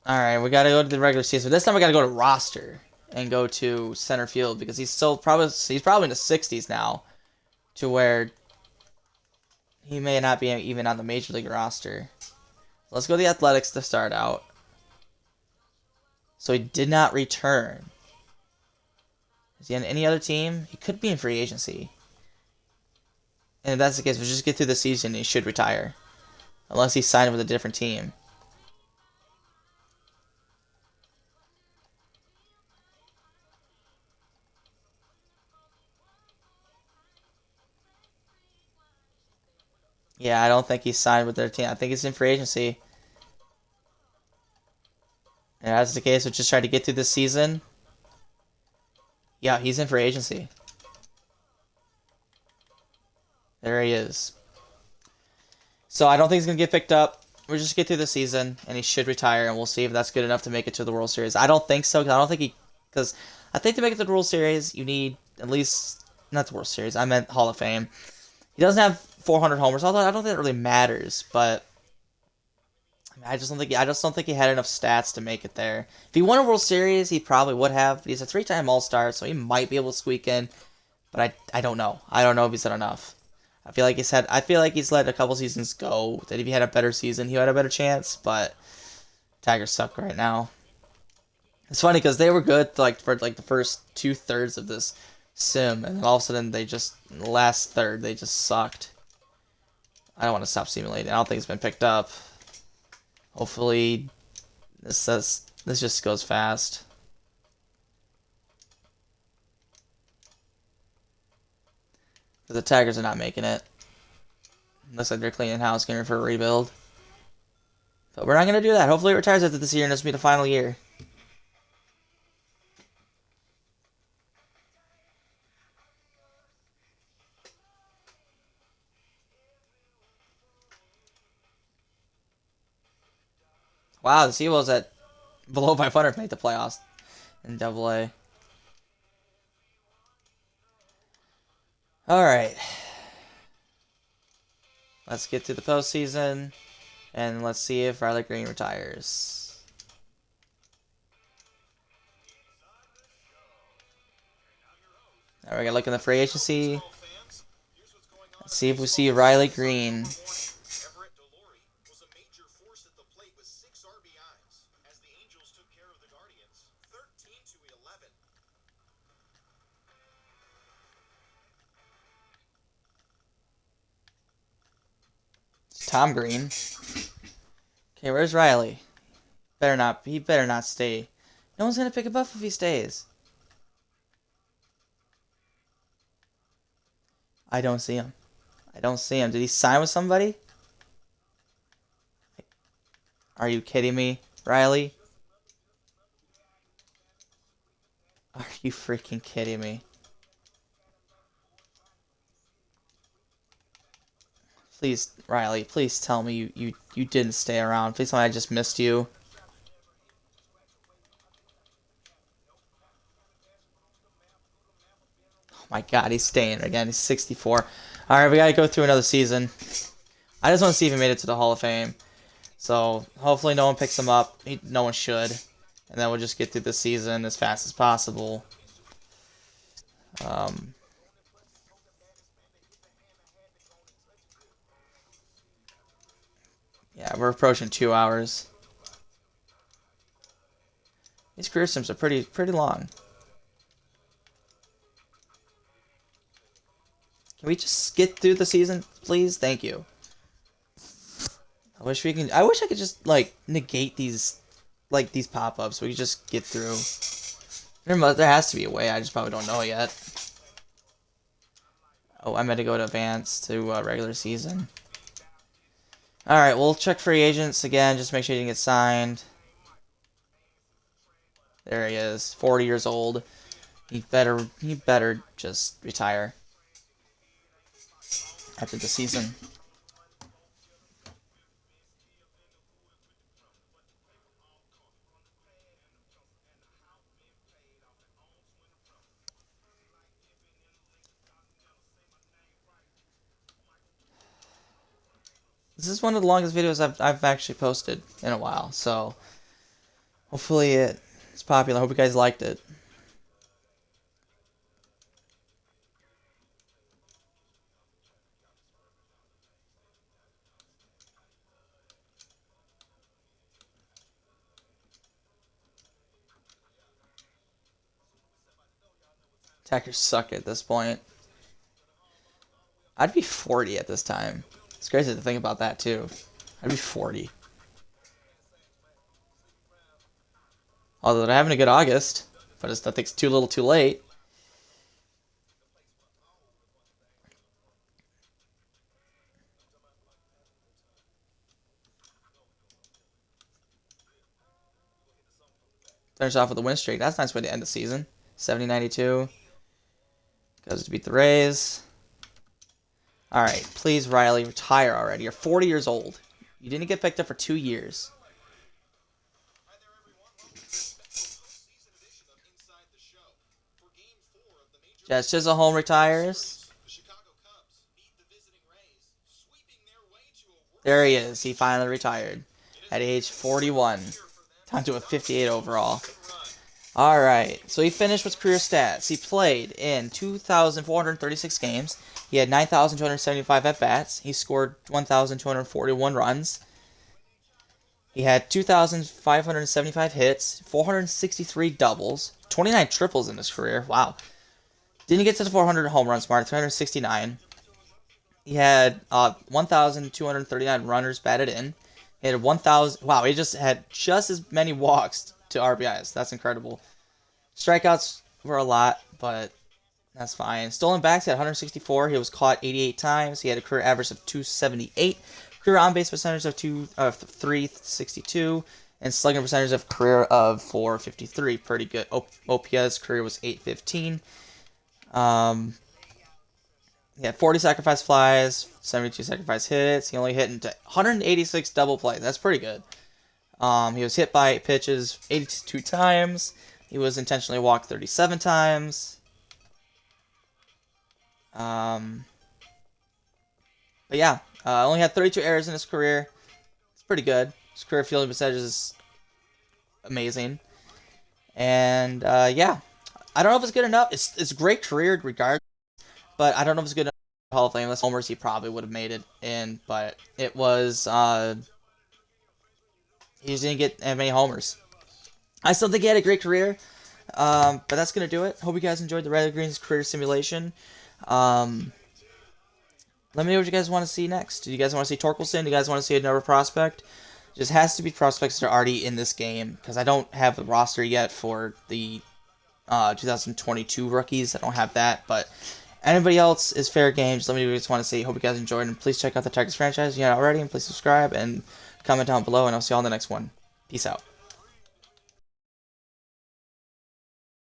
Alright, we gotta go to the regular season. This time we gotta go to roster and go to center field because he's probably in the 60s now, to where he may not be even on the major league roster. Let's go to the Athletics to start out. So he did not return. Is he on any other team? He could be in free agency. And if that's the case, we'll just get through the season and he should retire. Unless he's signed with a different team. Yeah, I don't think he's signed with their team. I think he's in free agency. And as the case, we'll just try to get through this season. Yeah, he's in free agency. There he is. So I don't think he's going to get picked up. We'll just get through the season, and he should retire, and we'll see if that's good enough to make it to the World Series. I don't think so, because I think to make it to the World Series, you need at least, not the World Series, I meant Hall of Fame. He doesn't have 400 homers, although I don't think it really matters, but I just don't think he had enough stats to make it there. If he won a World Series, he probably would have. He's a 3-time All-Star, so he might be able to squeak in. But I don't know. I don't know if he's done enough. I feel like he's let a couple seasons go. That if he had a better season, he had a better chance. But Tigers suck right now. It's funny because they were good like for like the first 2/3 of this sim, and then all of a sudden they just last third they just sucked. I don't want to stop simulating. I don't think it's been picked up. Hopefully, this just goes fast. The Tigers are not making it. Looks like they're cleaning house, getting for a rebuild. But we're not going to do that. Hopefully it retires after this year and this will be the final year. Wow, the Seawolves at below 500 made the playoffs in AA. Alright. Let's get to the postseason. And let's see if Riley Greene retires. Alright, we're going to look in the free agency. Let's see if we see Riley Greene. Tom Greene. Okay, where's Riley? He better not stay. No one's gonna pick him up if he stays. I don't see him. I don't see him. Did he sign with somebody? Are you kidding me, Riley? Are you freaking kidding me? Please, Riley, please tell me you didn't stay around. Please tell me I just missed you. Oh my god, he's staying again. He's 64. Alright, we gotta go through another season. I just want to see if he made it to the Hall of Fame. So, hopefully no one picks him up. No one should. And then we'll just get through the season as fast as possible. Yeah, we're approaching 2 hours. These career sims are pretty long. Can we just get through the season, please? Thank you. I wish I could just like negate these pop-ups so we could just get through. There has to be a way. I just probably don't know yet. Oh, I meant to go to advance to regular season. Alright, we'll check free agents again. Just make sure he didn't get signed. There he is. 40 years old. He better just retire after the season. This is one of the longest videos I've actually posted in a while, so hopefully it's popular. I hope you guys liked it. Attackers suck at this point. I'd be 40 at this time. It's crazy to think about that, too. I'd be 40. Although they're having a good August, but I think it's too little too late. Finish off with a win streak. That's a nice way to end the season. 70-92. Goes to beat the Rays. Alright, please, Riley, retire already. You're 40 years old. You didn't get picked up for 2 years. Jazz Chisholm retires. There he is. He finally retired at age 41. Time to a 58 overall. Alright, so he finished with career stats. He played in 2,436 games. He had 9,275 at-bats. He scored 1,241 runs. He had 2,575 hits, 463 doubles, 29 triples in his career. Wow. Didn't get to the 400 home runs mark, 369. He had 1,239 runners batted in. He had 1,000. Wow, he just had just as many walks to RBIs. That's incredible. Strikeouts were a lot, but that's fine. Stolen backs, he had 164. He was caught 88 times. He had a career average of 278. Career on-base percentage of 362. And slugging percentage of career of 453. Pretty good. OPS career was 815. He had 40 sacrifice flies, 72 sacrifice hits. He only hit into 186 double plays. That's pretty good. He was hit by pitches 82 times. He was intentionally walked 37 times. But yeah, only had 32 errors in his career. It's pretty good. His career fielding percentage is amazing. And yeah, I don't know if it's good enough. It's a great career regardless, but I don't know if it's good enough for Hall of Fame. Unless homers, he probably would have made it in, but it was he just didn't get that many homers. I still think he had a great career, but that's gonna do it. Hope you guys enjoyed the Red Green's career simulation. Let me know what you guys want to see next. Do you guys want to see Torkelson? Do you guys want to see another prospect? It just has to be prospects that are already in this game, because I don't have the roster yet for the 2022 rookies. I don't have that, but anybody else is fair game. Just let me know what you guys want to see. Hope you guys enjoyed, and please check out the Tigers franchise if you're not already, and please subscribe and comment down below, and I'll see you all in the next one. Peace out.